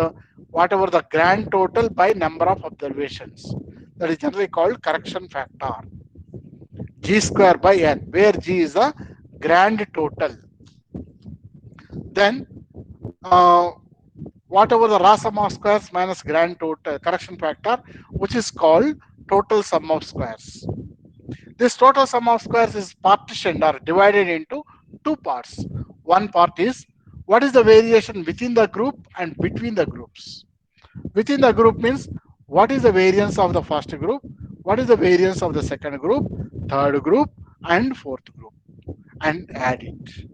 whatever the grand total by number of observations. That is generally called correction factor. G square by n, where G is the grand total. Then whatever the raw sum of squares minus grand total correction factor, which is called total sum of squares. This total sum of squares is partitioned or divided into two parts. One part is what is the variation within the group and between the groups. Within the group means what is the variance of the first group, what is the variance of the second group, third group, and fourth group, and add it.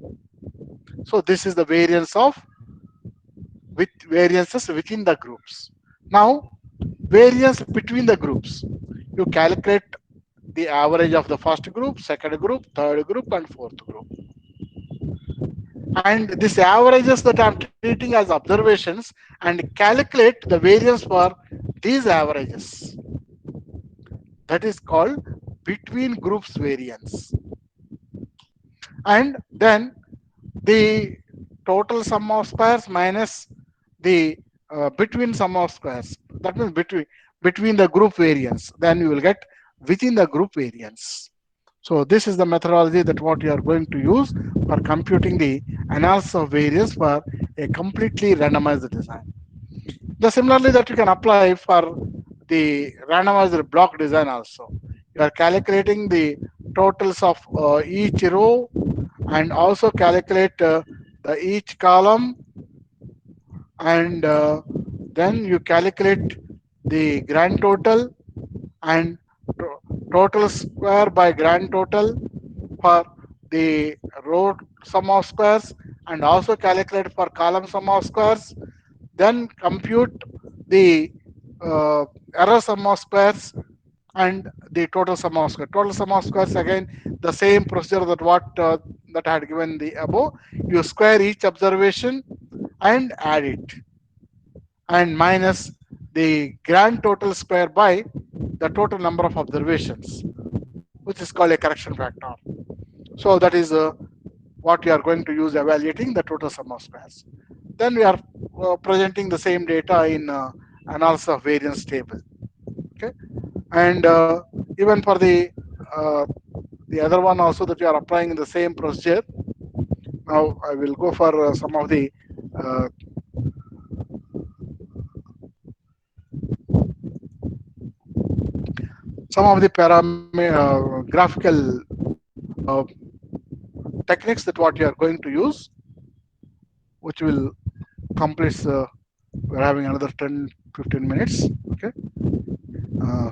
So this is the variance of with variances within the groups. Now variance between the groups, you calculate the average of the first group, second group, third group, and fourth group. and this averages that I'm treating as observations and calculate the variance for these averages. That is called between groups variance. And then the total sum of squares minus the between sum of squares. That means between the group variance. Then you will get within the group variance. So this is the methodology that what you are going to use for computing the analysis of variance for a completely randomized design. The similarly that you can apply for the randomized block design also. You are calculating the totals of each row and also calculate the each column, and then you calculate the grand total and total square by grand total for the row sum of squares, and also calculate for column sum of squares, then compute the uh, error sum of squares and the total sum of squares. Total sum of squares again the same procedure that what that I had given the above. You square each observation and add it, and minus the grand total square by the total number of observations, which is called a correction factor. So that is what we are going to use evaluating the total sum of squares. Then we are presenting the same data in analysis of variance table. Okay, and even for uh, the other one also that we are applying in the same procedure. Now I will go for uh, some of the graphical uh, techniques that what you are going to use, which will complete. We're having another 10-15 minutes. Okay. Uh,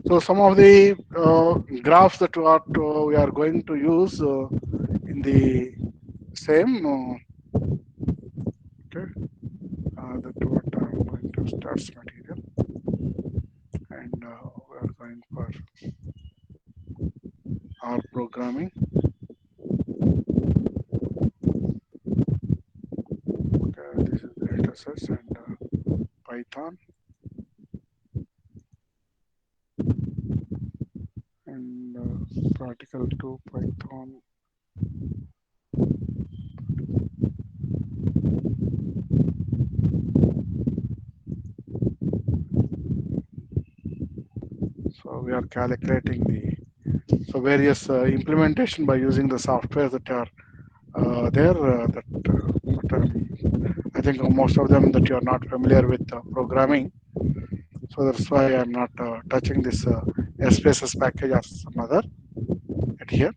so some of the graphs that what we are going to use in the same. Okay. That what I'm going to start material, and we are going for R programming. Okay, this is the datasets and Python, and practical 2 Python. So we are calculating the various implementation by using the software that are there. But I think most of them that you are not familiar with programming. So that's why I'm not touching this SPSS package or some other at here.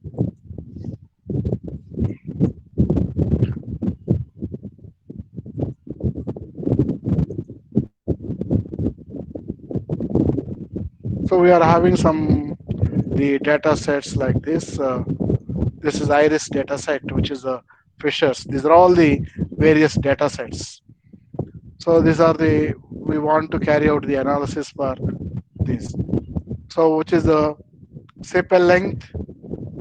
So we are having some the data sets like this. This is iris data set, which is fishers. These are all the various data sets. So these are the we want to carry out the analysis for this. So which is the sepal length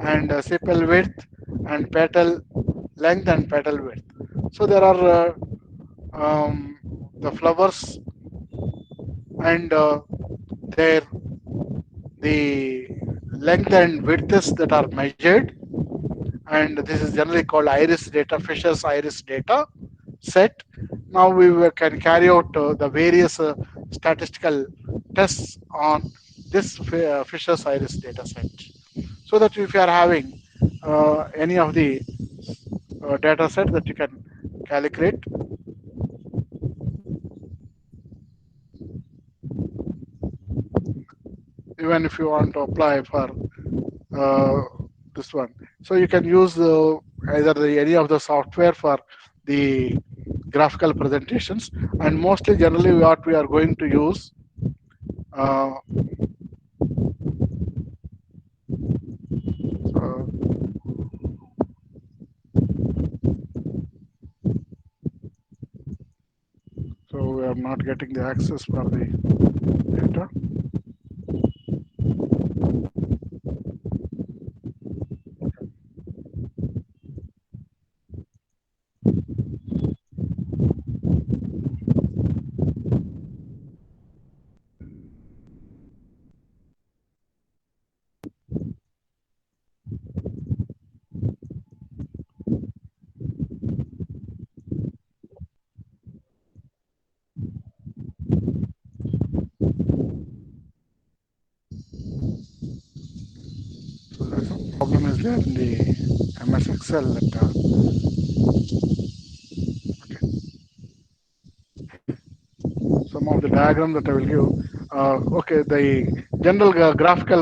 and sepal width and petal length and petal width. So there are the flowers and their the length and widths that are measured, and this is generally called iris data, Fisher's iris data set. Now can carry out the various statistical tests on this Fisher's iris data set, so that if you are having any of the data set that you can calculate. Even if you want to apply for uh, this one, so you can use either any of the software for the graphical presentations, and mostly generally what we are going to use, uh, so, so we are not getting the access for the data. So there's a problem is there in the MS Excel that some of the diagram that I will give. Okay, the general graphical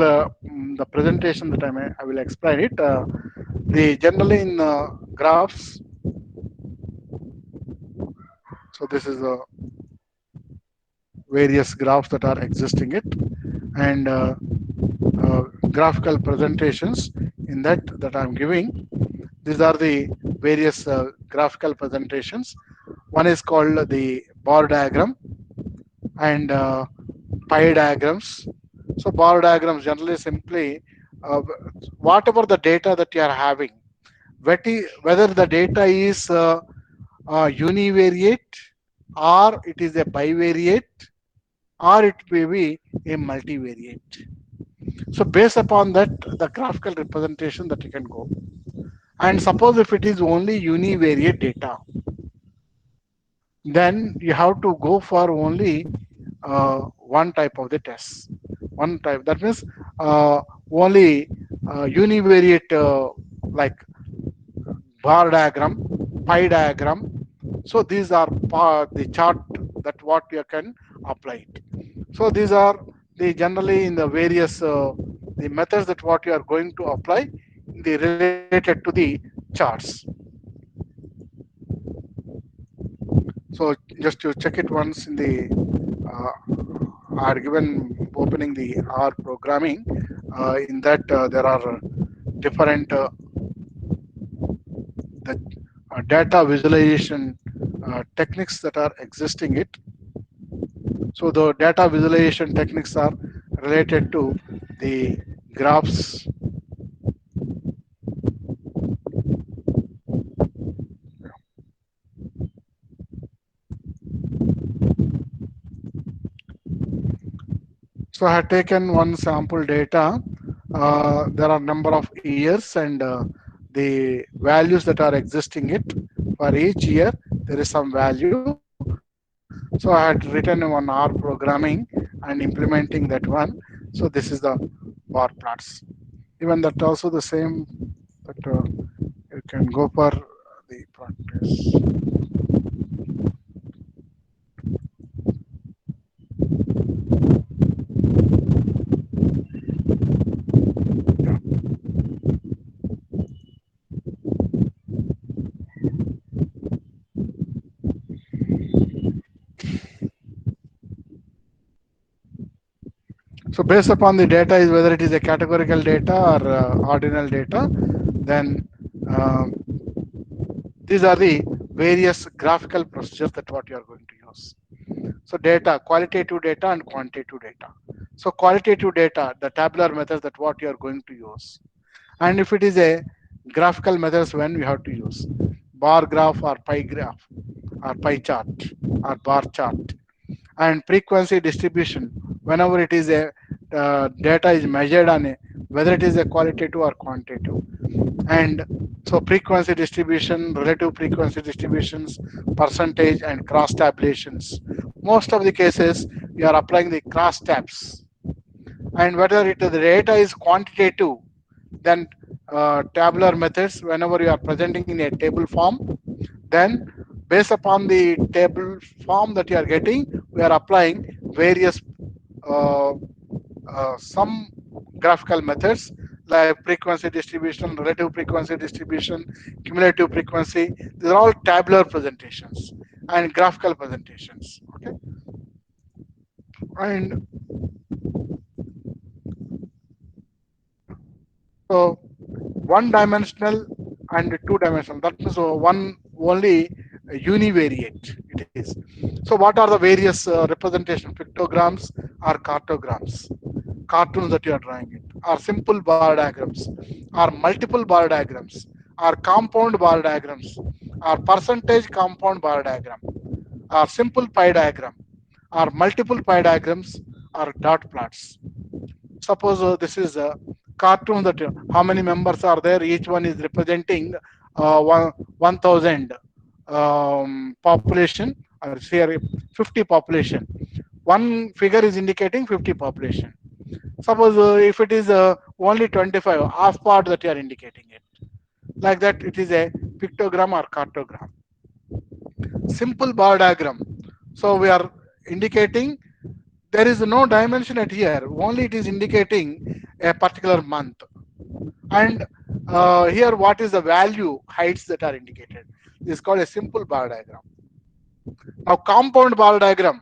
the presentation that I will explain it. The generally in graphs. So this is various graphs that are existing it, and graphical presentations in that I'm giving. These are the various graphical presentations. One is called the bar diagram and pie diagrams. So bar diagrams generally simply whatever the data that you are having, whether the data is univariate or it is a bivariate or it may be a multivariate. So based upon that, the graphical representation that you can go. And suppose if it is only univariate data, then you have to go for only one type of the test. One type, that means only univariate like bar diagram, pie diagram. So these are the chart that what you can apply it. So these are the generally in the various the methods that what you are going to apply the related to the charts. So just to check it once in the are given opening the R programming. In that there are different the data visualization techniques that are existing it. So the data visualization techniques are related to the graphs. So I have taken one sample data. There are number of years and the values that are existing it. For each year, there is some value. So I had written one R programming and implementing that one. So this is the bar plots. Even that also the same that you can go for the practice. So based upon the data is whether it is a categorical data or ordinal data, then um, these are the various graphical procedures that what you are going to use. So data, qualitative data and quantitative data. So qualitative data, the tabular methods that what you are going to use. And if it is a graphical methods, when we have to use bar graph or pie graph or pie chart or bar chart. And frequency distribution, whenever it is a data is measured on a whether it is a qualitative or quantitative. And so frequency distribution, relative frequency distributions, percentage and cross tabulations. Most of the cases we are applying the cross tabs. And whether it the data is quantitative, then tabular methods, whenever you are presenting in a table form, then based upon the table form that you are getting, we are applying various uh, some graphical methods like frequency distribution, relative frequency distribution, cumulative frequency. These are all tabular presentations and graphical presentations. Okay, and so one dimensional and two dimensional. That means one only univariate it is. So what are the various representation pictograms or cartograms? Cartoons that you are drawing it, or simple bar diagrams, or multiple bar diagrams, or compound bar diagrams, or percentage compound bar diagram, or simple pie diagram, or multiple pie diagrams, or dot plots. Suppose this is a cartoon that how many members are there? Each one is representing 1,000 population, or say 50 population. One figure is indicating 50 population. Suppose if it is only 25, half part that you are indicating it. Like that, it is a pictogram or cartogram. Simple bar diagram. So we are indicating there is no dimension at here. Only it is indicating a particular month. And here, what is the value heights that are indicated? This is called a simple bar diagram. Now, compound bar diagram.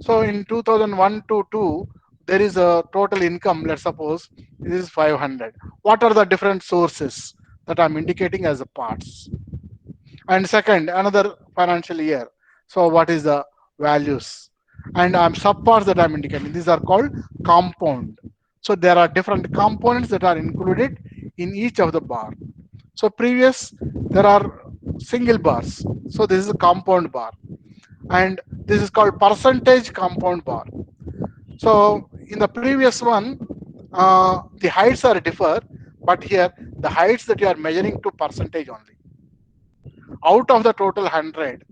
So in 2001 to 2, there is a total income. Let's suppose this is 500. What are the different sources that I'm indicating as the parts? And second, another financial year. So what is the values? And I'm subparts that I'm indicating. These are called compound. So there are different components that are included in each of the bar. So previous, there are single bars. So this is a compound bar. And this is called percentage compound bar. So in the previous one, the heights are differ, but here the heights that you are measuring to percentage only out of the total 100.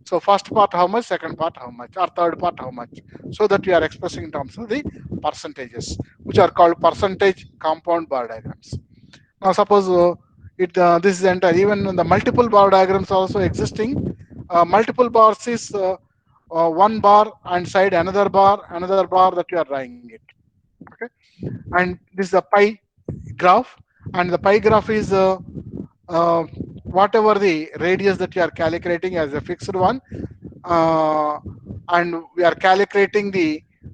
So first part how much, second part how much, or third part how much, so that you are expressing in terms of the percentages, which are called percentage compound bar diagrams. Now suppose it this is entire, even the multiple bar diagrams also existing. Multiple bars is one bar and side another bar that you are drawing it. Okay, and this is a pie graph, and the pie graph is uh, whatever the radius that you are calculating as a fixed one, uh, and we are calculating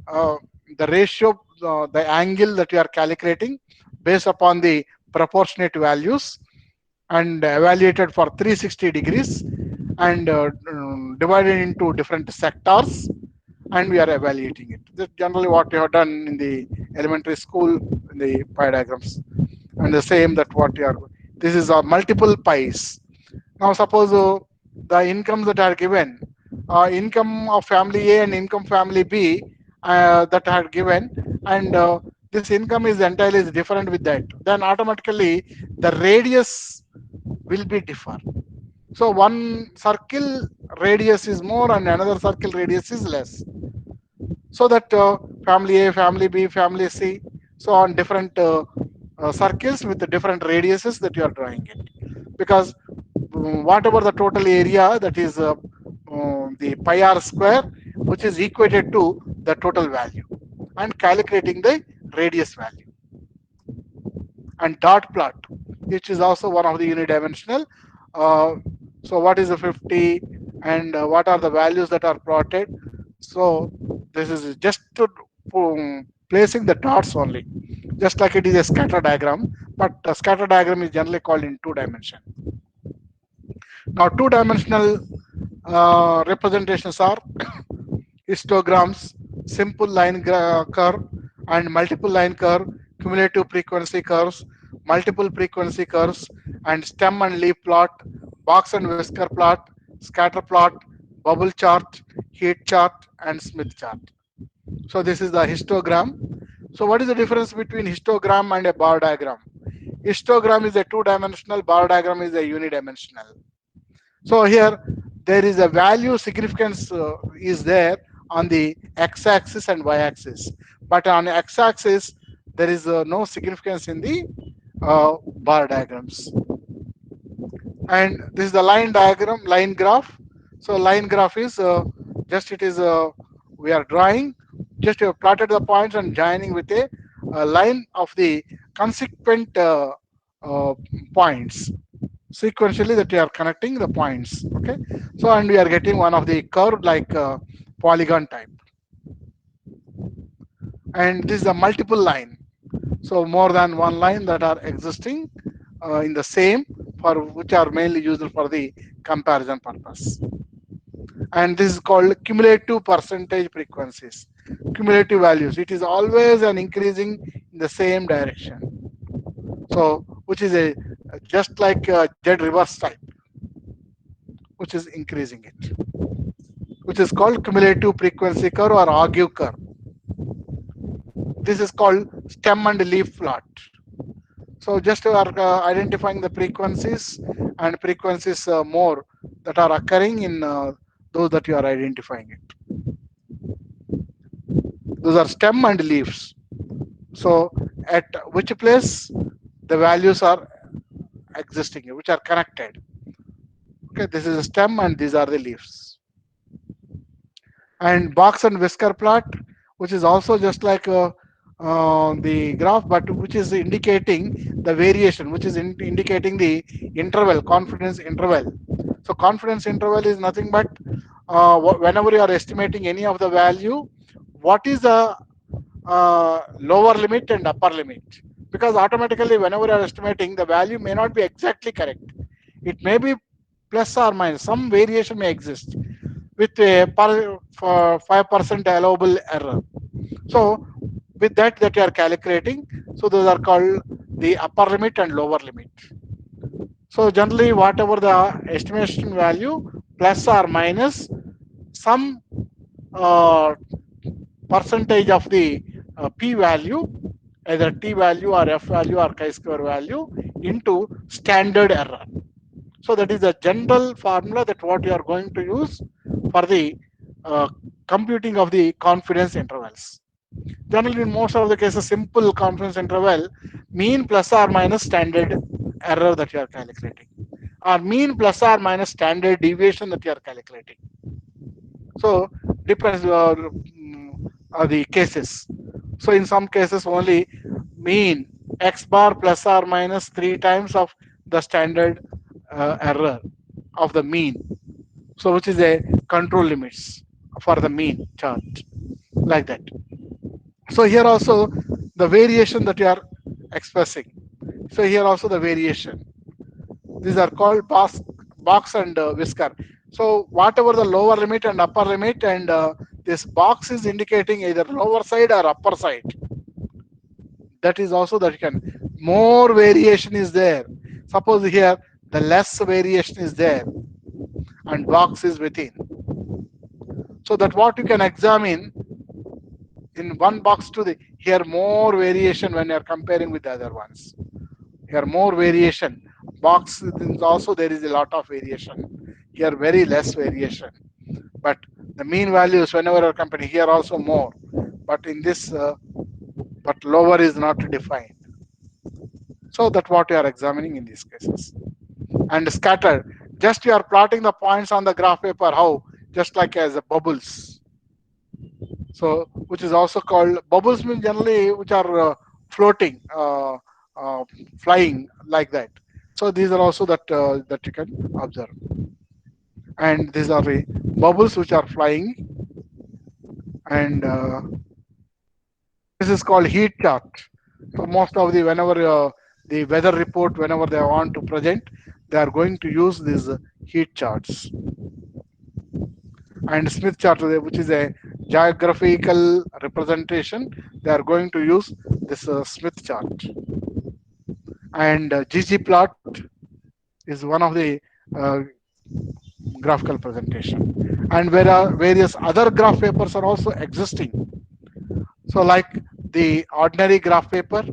uh, the ratio, the angle that you are calculating based upon the proportionate values, and evaluated for 360 degrees, and divided into different sectors, and we are evaluating it. This is generally what you have done in the elementary school in the pie diagrams, and the same that what you are. This is multiple pies. Now suppose the incomes that are given, income of family A and income family B that are given, and this income is entirely different with that, then automatically the radius will be different. So one circle radius is more and another circle radius is less. So that family A, family B, family C, so on different circles with the different radiuses that you are drawing it. Because whatever the total area, that is the pi r square, which is equated to the total value, and calculating the radius value. And dot plot, which is also one of the unidimensional. Uh, so what is the 50, and what are the values that are plotted? So this is just to placing the dots only, just like it is a scatter diagram, but a scatter diagram is generally called in two dimension. Now two dimensional representations are histograms, simple line curve, and multiple line curve, cumulative frequency curves, multiple frequency curves, and stem and leaf plot, box and whisker plot, scatter plot, bubble chart, heat chart, and Smith chart. So this is the histogram. So what is the difference between histogram and a bar diagram? Histogram is a two-dimensional, bar diagram is a unidimensional. So here there is a value significance is there on the x-axis and y-axis, but on x-axis there is no significance in the bar diagrams. And this is the line diagram, line graph. So line graph is just it is we are drawing, just you have plotted the points and joining with a line of the consequent uh, points sequentially, that you are connecting the points. Okay, so and we are getting one of the curve like polygon type, and this is a multiple line. So more than one line that are existing in the same, for which are mainly used for the comparison purpose. And this is called cumulative percentage frequencies, cumulative values. It is always an increasing in the same direction. So which is a just like a z reverse type, which is increasing it, which is called cumulative frequency curve or argue curve. This is called stem and leaf plot. So just you are identifying the frequencies, and frequencies more that are occurring in those that you are identifying it. Those are stem and leaves. So at which place the values are existing, which are connected. Okay, this is a stem and these are the leaves. And box and whisker plot, which is also just like the graph, but which is indicating the variation, which is indicating the interval, confidence interval. So confidence interval is nothing but whenever you are estimating any of the value, what is the lower limit and upper limit, because automatically whenever you are estimating, the value may not be exactly correct. It may be plus or minus, some variation may exist with a 5% allowable error. So with that you are calculating, so those are called the upper limit and lower limit. So generally whatever the estimation value, plus or minus some uh, percentage of the p value, either t value or f value or chi-square value, into standard error. So that is the general formula that what you are going to use for the uh, computing of the confidence intervals. Generally, in most of the cases, simple confidence interval, mean plus or minus standard error that you are calculating, or mean plus or minus standard deviation that you are calculating. So depends the cases. So in some cases only mean x bar plus or minus 3 times of the standard error of the mean. So which is a control limits for the mean chart, like that. So here also the variation that you are expressing. So here also the variation. These are called box and whisker. So whatever the lower limit and upper limit, and this box is indicating either lower side or upper side. That is also that you can, more variation is there. Suppose here the less variation is there and box is within. So that what you can examine in one box to the, here more variation when you are comparing with the other ones. Here more variation. Box also there is a lot of variation. Here very less variation. But the mean values whenever you are comparing, here also more. But in this, but lower is not defined. So that what you are examining in these cases. And scattered, just you are plotting the points on the graph paper, how just like as a bubbles. So which is also called bubbles, mean generally which are floating, uh, flying like that. So these are also that you can observe, and these are the bubbles which are flying. And this is called heat chart. So most of the, whenever the weather report, whenever they want to present, they are going to use these heat charts. And Smith chart, which is a geographical representation, they are going to use this Smith chart. And GG plot is one of the uh, graphical presentation. And where are various other graph papers are also existing. So like the ordinary graph paper,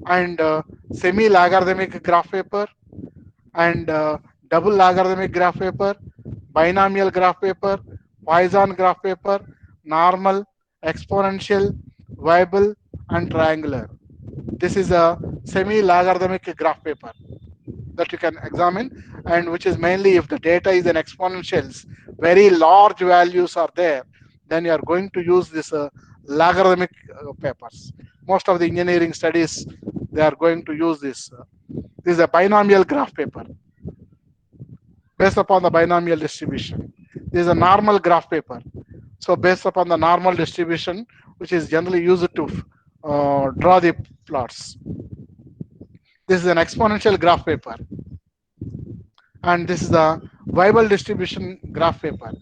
and semi-logarithmic graph paper, and double logarithmic graph paper, binomial graph paper, Poisson graph paper, normal, exponential, variable, and triangular. This is a semi-logarithmic graph paper. that you can examine, and which is mainly if the data is in exponentials, very large values are there, then you are going to use this logarithmic papers. Most of the engineering studies, they are going to use this. This is a binomial graph paper based upon the binomial distribution. This is a normal graph paper. So based upon the normal distribution, which is generally used to draw the plots. This is an exponential graph paper, and this is the Weibull distribution graph paper.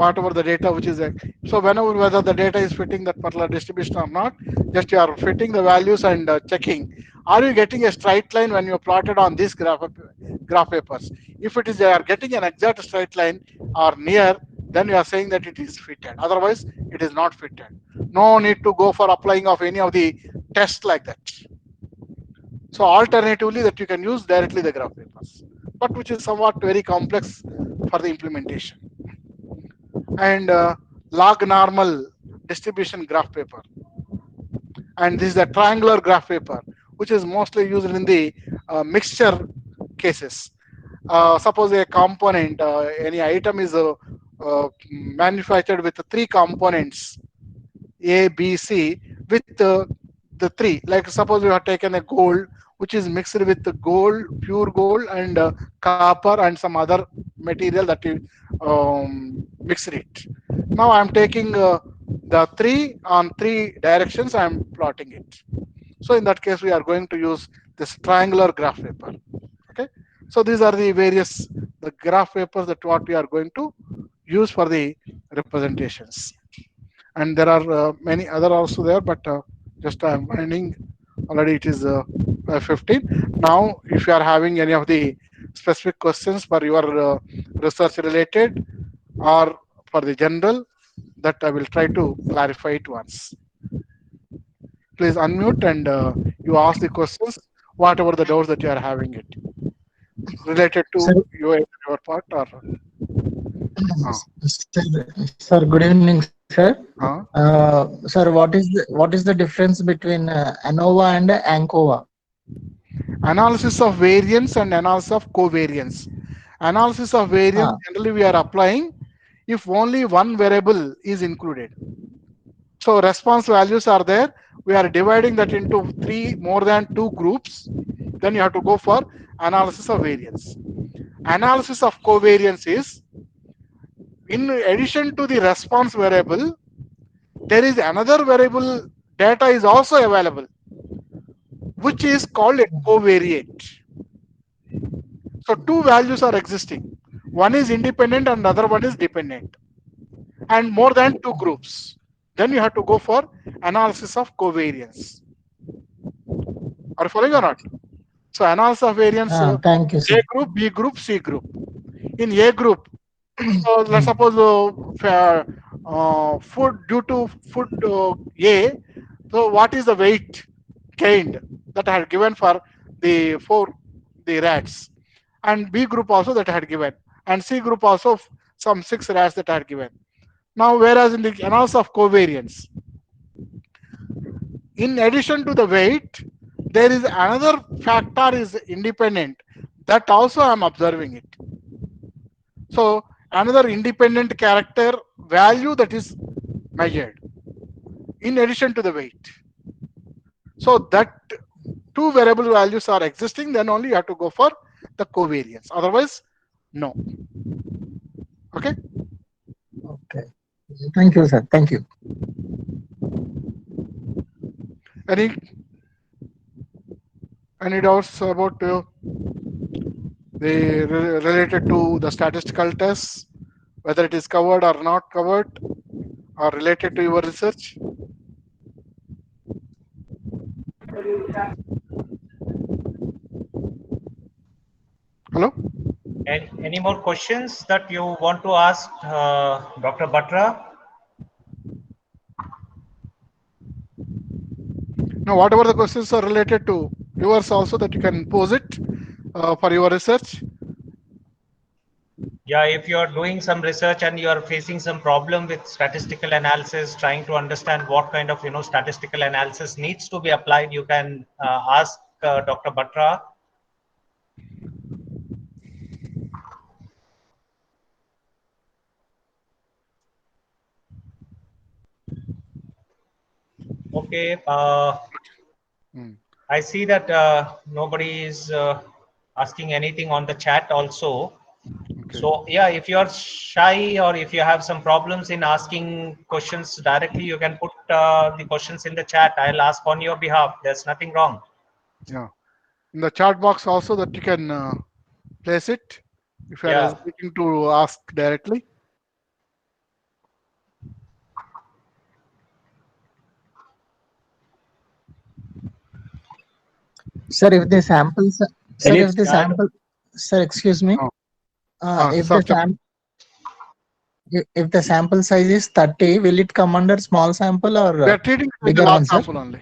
Whatever the data which is there. So whenever whether the data is fitting that particular distribution or not, just you are fitting the values and checking. Are you getting a straight line when you plotted on these graph papers? If it is they are getting an exact straight line or near, then you are saying that it is fitted. Otherwise, it is not fitted. No need to go for applying of any of the tests like that. So alternatively, that you can use directly the graph papers, but which is somewhat very complex for the implementation. And log normal distribution graph paper, and this is a triangular graph paper, which is mostly used in the mixture cases. Suppose a component, any item is manufactured with three components, A, B, C, with the three. Like suppose you have taken a gold, which is mixed with the gold, pure gold, and copper, and some other material that you mixed it. Now I am taking the three on three directions. I am plotting it. So in that case, we are going to use this triangular graph paper. Okay. So these are the various the graph papers that what we are going to use for the representations. And there are many other also there, but just I'm finding already it is 15. Now if you are having any of the specific questions for your research related or for the general, that I will try to clarify it once. Please unmute and you ask the questions, whatever the doubts that you are having it related to Sir, your part or sir, good evening, sir. uh, Sir, what is the difference between ANOVA and ANCOVA? analysis of variance and analysis of covariance. Analysis of variance Ah, generally we are applying if only one variable is included. So response values are there. We are dividing that into three more than two groups. Then you have to go for analysis of variance. Analysis of covariance is in addition to the response variable, there is another variable data is also available, which is called a covariate. So two values are existing. One is independent and another one is dependent, and more than two groups. Then you have to go for analysis of covariance. Are you following or not? So analysis of variance, thank you, sir. A group, B group, C group. In A group, so let's Hmm. suppose food due to food A. So what is the weight gained that I had given for the the rats, and B group also that I had given, and C group also some six rats that I had given. Now, whereas in the analysis of covariance, in addition to the weight, there is another factor is independent that also I am observing it. So another independent character value that is measured in addition to the weight. So that two variable values are existing, then only you have to go for the covariance. Otherwise, no. Okay. Okay. Thank you, sir. Thank you. Any any doubts about the related to the statistical tests, whether it is covered or not covered, or related to your research? Hello. And any more questions that you want to ask Dr. Bhatra? Now, whatever the questions are related to yours also that you can pose it for your research. Yeah, if you're doing some research and you're facing some problem with statistical analysis, trying to understand what kind of statistical analysis needs to be applied, you can ask Dr. Bhatra. Okay. Hmm. I see that nobody is asking anything on the chat also. Okay. So yeah, if you are shy or if you have some problems in asking questions directly, you can put the questions in the chat. I'll ask on your behalf. There's nothing wrong. Yeah. In the chat box also that you can place it if you are Yeah. hesitating to ask directly. Sir, if the samples, sir, Any if the chat? sample, sir, excuse me, Oh, if sir, the if the sample size is 30, will it come under small sample or we are treating it as a bigger large one, sir? sample only.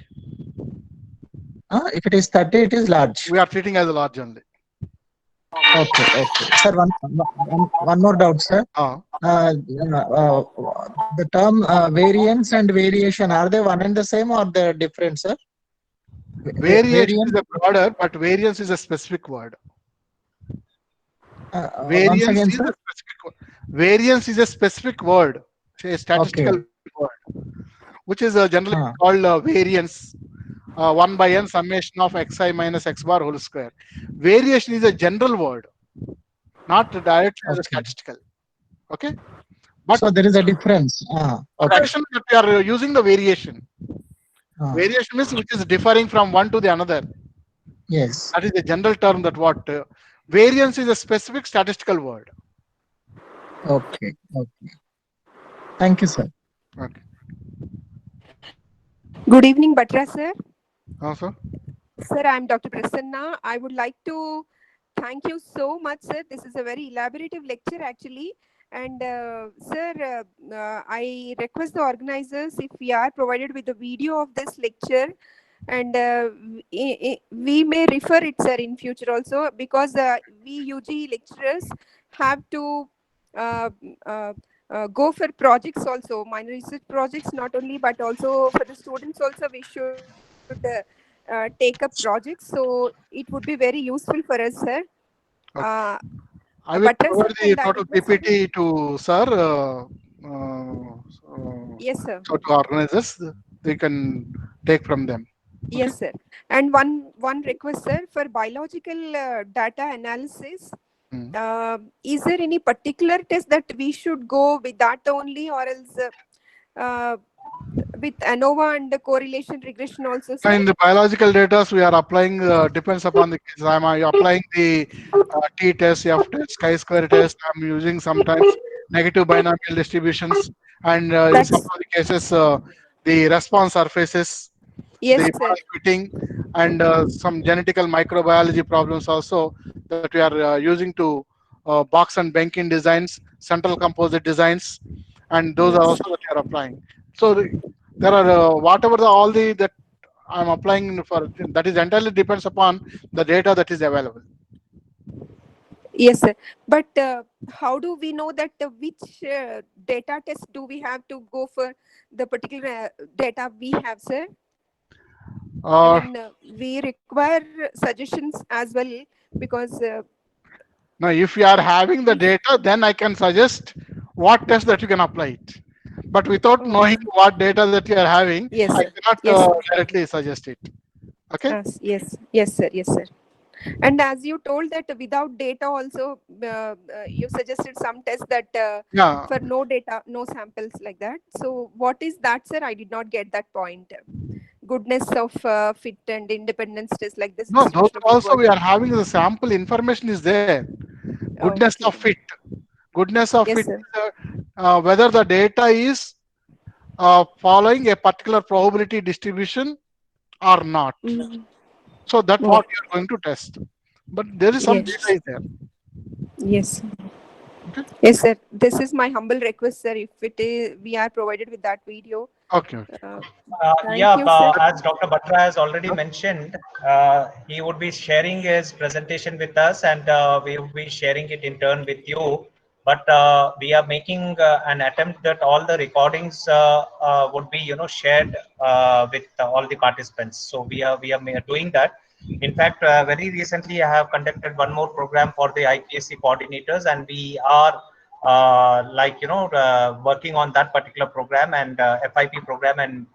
If it is 30, it is large. We are treating as a large only. Okay, okay. Sir, one more doubt, sir. Uh, The term variance and variation, are they one and the same or they're different, sir? Variation is Variance, a broader, but variance is a specific word. once Variance again, is sir? a specific word. Variance is a specific word, say a Okay. statistical word, which is generally Uh, called variance. 1 by n summation of xi minus x bar whole square. Variation is a general word, not directly as a okay. statistical. Okay, but So there is a difference. Okay. expression that we are using the variation. Uh, Variation means which is differing from one to the another. yes. That is the general term that what variance is a specific statistical word. Okay. Okay. Thank you, sir. Okay. Good evening, Bhatra sir. Also, Sir, I'm Dr. Prasanna. I would like to thank you so much, sir. This is a very elaborative lecture, actually. And, sir, I request the organizers if we are provided with the video of this lecture, and we may refer it, sir, in future also, because we UG lecturers have to uh, uh, go for projects also, minor research projects, not only, but also for the students also, we should take up projects. So it would be very useful for us, sir. okay. Uh, I will Bhatra sir, provide the and I total requested. PPT to sir. So, Yes, sir. so to organizers, they can take from them. Okay. Yes, sir. And one request, sir, for biological data analysis. Hmm. Is there any particular test that we should go with that only, or else uh, with ANOVA and the correlation regression also, sir? In the biological data, we are applying depends upon the case. I'm applying the t test, f test, chi-square test. I'm using sometimes negative binomial distributions, and in some That's of the cases, the response surfaces, the yes, sir. model fitting, and some genetical microbiology problems also that we are using to box and banking designs, central composite designs, and those are Yes. also that we are applying. So there are whatever all the that I'm applying for, that is entirely depends upon the data that is available. Yes, sir. But how do we know that which data test do we have to go for the particular data we have, sir? I Uh, mean, we require suggestions as well, because Now, if you are having the if data, then I can suggest what test that you can apply it. But without oh, knowing what data that you are having, yes, I sir. cannot Yes, sir. directly suggest it. Okay. Yes, yes, sir. Yes, sir. And as you told that without data also, you suggested some tests that Yeah. for no data, no samples like that. So what is that, sir? I did not get that point. Goodness of fit and independence test, like this No, those distribution of good also we work. are having the sample information is there. Goodness of Okay. fit. Goodness of Yes, fit sir. is whether the data is following a particular probability distribution or not. Mm. So that's Oh, what you are going to test. But there is some data yes. is there. Yes. Okay. Yes, sir. This is my humble request, sir. If it is, we are provided with that video. Okay. Okay. Uh, Yeah, thank you, sir. as Dr. Bhatra has already mentioned, he would be sharing his presentation with us, and we will be sharing it in turn with you. But we are making an attempt that all the recordings would be, shared with all the participants. So we are doing that. In fact, very recently, I have conducted one more program for the IPSC coordinators, and we are like working on that particular program and FIP program, and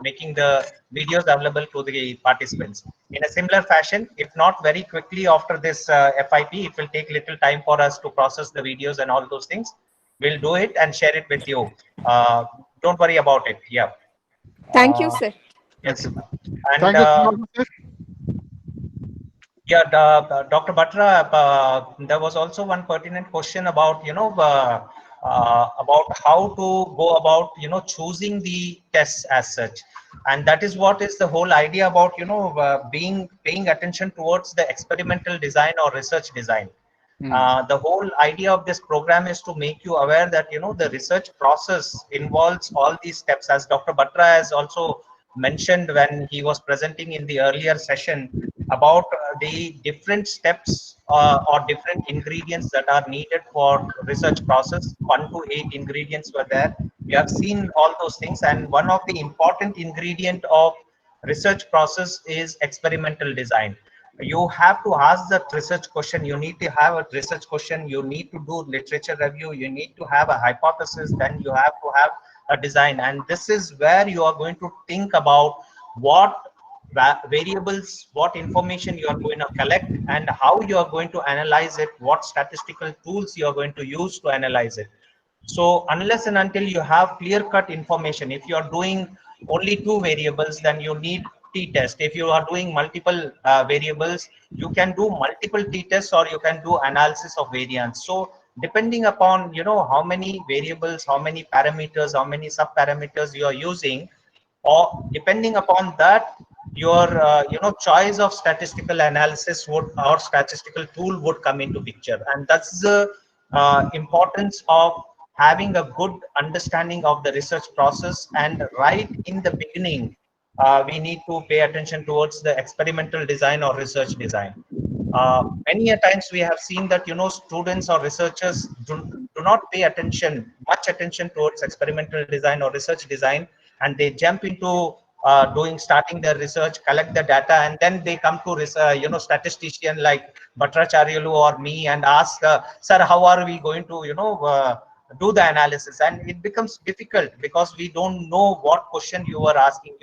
making the videos available to the participants. In a similar fashion, if not very quickly after this FIP, it will take little time for us to process the videos and all those things. We'll do it and share it with you. Don't worry about it. Yeah. Thank you, Uh, sir. Thank yes. you. And Thank you so much, sir. yeah, Dr. Bhatra, there was also one pertinent question about, about how to go about, choosing the tests as such. And that is what is the whole idea about, paying attention towards the experimental design or research design. Hmm. The whole idea of this program is to make you aware that the research process involves all these steps, as Dr. Batra has also mentioned when he was presenting in the earlier session about the different steps or different ingredients that are needed for research process. 1 to 8 ingredients were there. We have seen all those things, and one of the important ingredient of research process is experimental design. You have to ask that research question, you need to have a research question, you need to do literature review, you need to have a hypothesis, then you have to have a design. And this is where you are going to think about what variables, what information you are going to collect, and how you are going to analyze it, what statistical tools you are going to use to analyze it. So unless and until you have clear-cut information, if you are doing only two variables, then you need t-test. If you are doing multiple variables, you can do multiple t-tests, or you can do analysis of variance. So depending upon how many variables, how many parameters, how many sub-parameters you are using, or depending upon that, your choice of statistical analysis would, or statistical tool would come into picture. And that's the importance of having a good understanding of the research process. And right in the beginning, we need to pay attention towards the experimental design or research design. Many a times we have seen that students or researchers do not pay much attention towards experimental design or research design, and they jump into starting their research, collect the data, and then they come to statistician like Bhatra, Charyulu or me, and ask, sir, how are we going to do the analysis? And it becomes difficult because we don't know what question you are asking.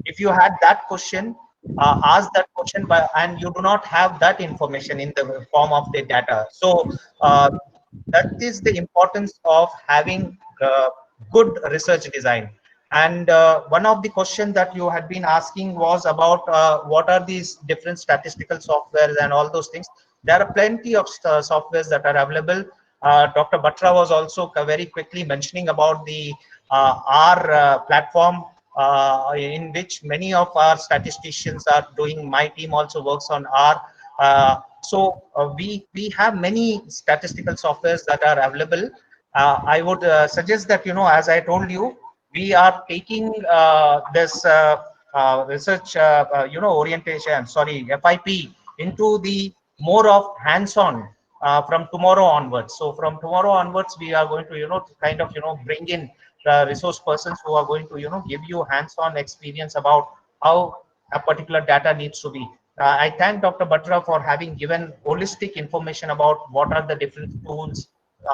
If you had that question, ask that question, and you do not have that information in the form of the data. So that is the importance of having good research design. And one of the questions that you had been asking was about what are these different statistical softwares and all those things. There are plenty of softwares that are available. Dr. Bhatra was also very quickly mentioning about the R platform, in which many of our statisticians are doing. My team also works on R. We have many statistical softwares that are available. I would suggest that, as I told you, we are taking this research, orientation, sorry, FIP, into the more of hands-on from tomorrow onwards. So from tomorrow onwards, we are going to, kind of, bring in resource persons who are going to, give you hands-on experience about how a particular data needs to be. I thank Dr. Bhatra for having given holistic information about what are the different tools,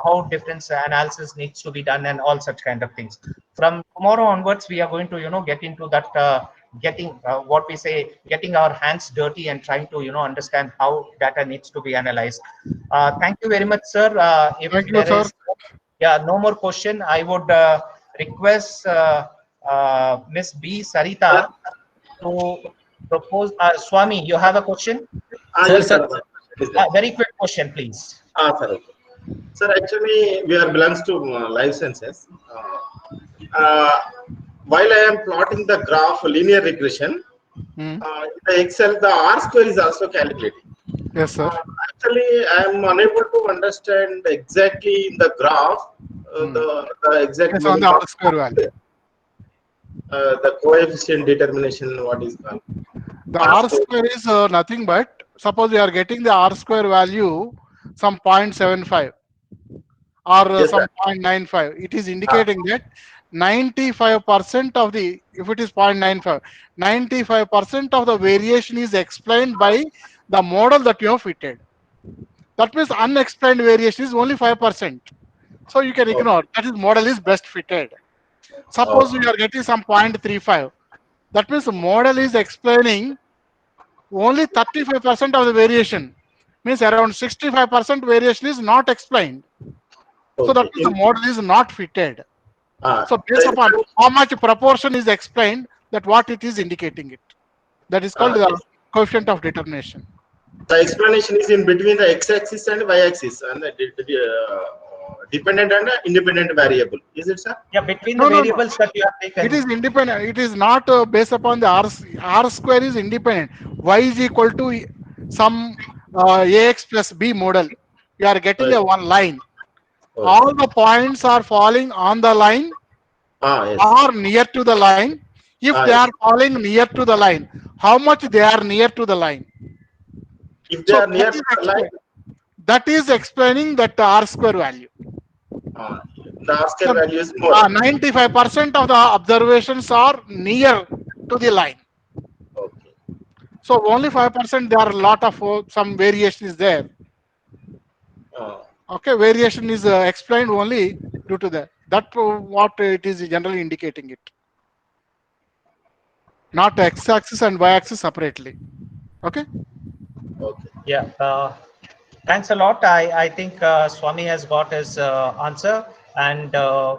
how different analysis needs to be done, and all such kind of things. From tomorrow onwards, we are going to, get into that, getting what we say, getting our hands dirty and trying to, understand how data needs to be analyzed. Thank you very much, sir. If Thank you, there sir. is, yeah, no more question, I would request Miss B. Sir, Sarita to propose. Swami, you have a question? yes, sir. It is there. Very quick question, please. Sir, okay. Sir, actually, we are belongs to life sciences. Uh, while I am plotting the graph linear regression, Hmm. in the Excel, the R square is also calculating. Yes, sir. Actually, I am unable to understand exactly in the graph Hmm. the exact It's on meaning the of R square value. the coefficient determination. What is called The R R square? square is nothing but, suppose we are getting the R square value some 0.75 or Yes, some sir. 0.95. It is Ah, indicating that 95% of the, if it is 0.95, 95% of the variation is explained by the model that you have fitted. That means unexplained variation is only 5%. So you can ignore. That is model is best fitted. Suppose you are getting some 0.35. That means the model is explaining only 35% of the variation. Means around 65% variation is not explained. So that Okay. means the model is not fitted. So based The, upon how much proportion is explained, that what it is indicating it. That is called the coefficient of determination. the explanation is in between the x-axis and y-axis, and dependent and independent variable. Is it, sir? Yeah, between No, the no, no. variables that you have taken. It is independent. It is not based upon the R square is independent. Y is equal to some AX plus B model. You are getting a one line. All the points are falling on the line Yes. or near to the line. If they Yes. are falling near to the line, how much they are near to the line? If they So are near to the line, that is explaining that R square value. the R square value is more. 95% of the observations are near to the line. Okay. So only 5% there are a lot of some variation is there. Okay, variation is explained only due to that. That what it is generally indicating it. Not x-axis and y-axis separately. Okay. Okay. Yeah. Thanks a lot. I think Swami has got his answer, and Sir.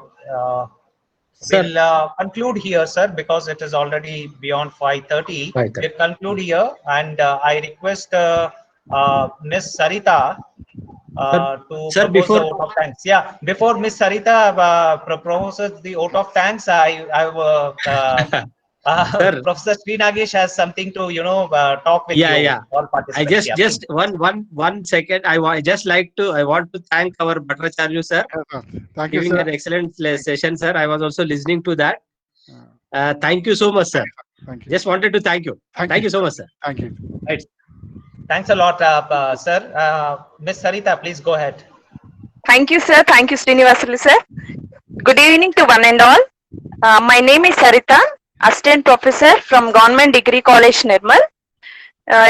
we'll conclude here, sir, because it is already beyond 5:30. 5:30. We'll conclude here, and I request Miss Sarita to Sir, propose the before vote of thanks. Yeah, before Miss Sarita proposes the vote of thanks, Sir. Professor Sri Nagesh has something to talk with you all I participants. just one second. I want to thank our Bhatra Charyulu sir. Thank you, Giving sir. an excellent session, sir. I was also listening to that. Thank you so much, sir. Thank you. Just wanted to thank you. Thank you so much, sir. Thank you. Right. Thanks a lot, sir. Miss Sarita, please go ahead. Thank you, sir. Thank you, Srinivasalu, sir. Good evening to one and all. My name is Sarita, Assistant Professor from Government Degree College, Nirmal.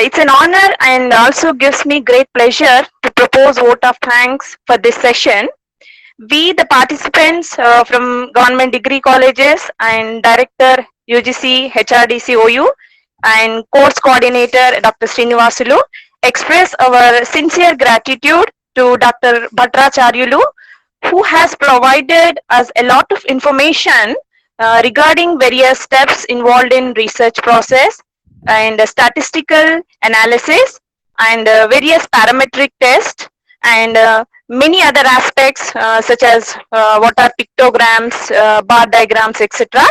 It's an honor and also gives me great pleasure to propose vote of thanks for this session. We, the participants from Government Degree Colleges and Director UGC-HRDC OU and Course Coordinator Dr. Srinivasalu, express our sincere gratitude to Dr. Bhatra Charyulu, who has provided us a lot of information regarding various steps involved in research process and statistical analysis and various parametric tests and many other aspects such as what are pictograms, bar diagrams, etc.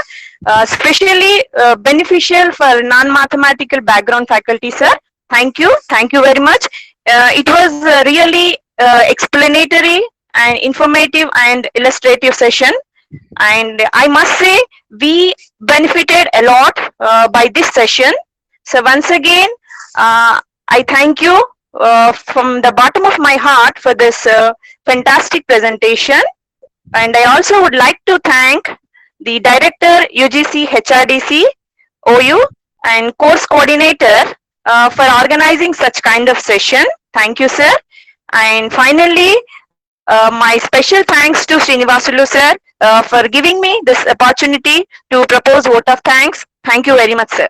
Especially beneficial for non-mathematical background faculty, sir. Thank you very much. It was really explanatory and informative and illustrative session, and I must say we benefited a lot by this session. So once again, I thank you from the bottom of my heart for this fantastic presentation, and I also would like to thank the Director UGC-HRDC OU and Course Coordinator for organizing such kind of session. Thank you, sir. And finally, my special thanks to Srinivasalu, sir, for giving me this opportunity to propose vote of thanks. Thank you very much, sir.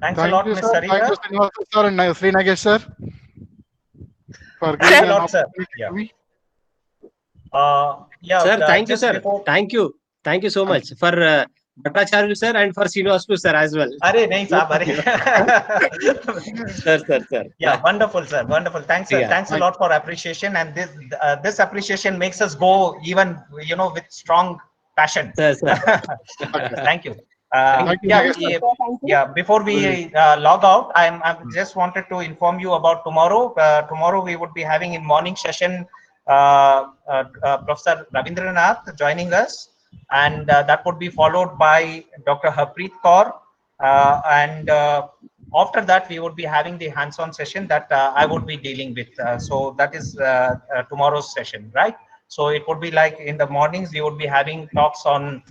Thanks a lot, Ms. Sarita. Thank you, Srinivasalu sir and Sri Nagesh sir, for Thanks giving a an lot, sir. opportunity Yeah. to me. Sir, thank you, just sir. before- Thank you. Thank you so much for Bhatra Charyulu sir and for Srinivasalu sir as well. Arey, nahi, saab, arey. Sir. Yeah, wonderful, sir. Wonderful. Thanks, sir. Yeah. Thanks a lot for appreciation, and this appreciation makes us go even with strong passion. Sir. Thank you. Thank you, Yeah, Nagesh sir. yeah. Before we log out, I just wanted to inform you about tomorrow. Tomorrow we would be having in morning session Professor Ravindranath joining us, and that would be followed by Dr. Harpreet Kaur, and after that we would be having the hands-on session that I would be dealing with. So that is tomorrow's session, right? So it would be like in the mornings we would be having talks on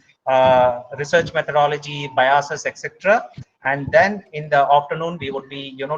research methodology, biases, etc. And then in the afternoon we would be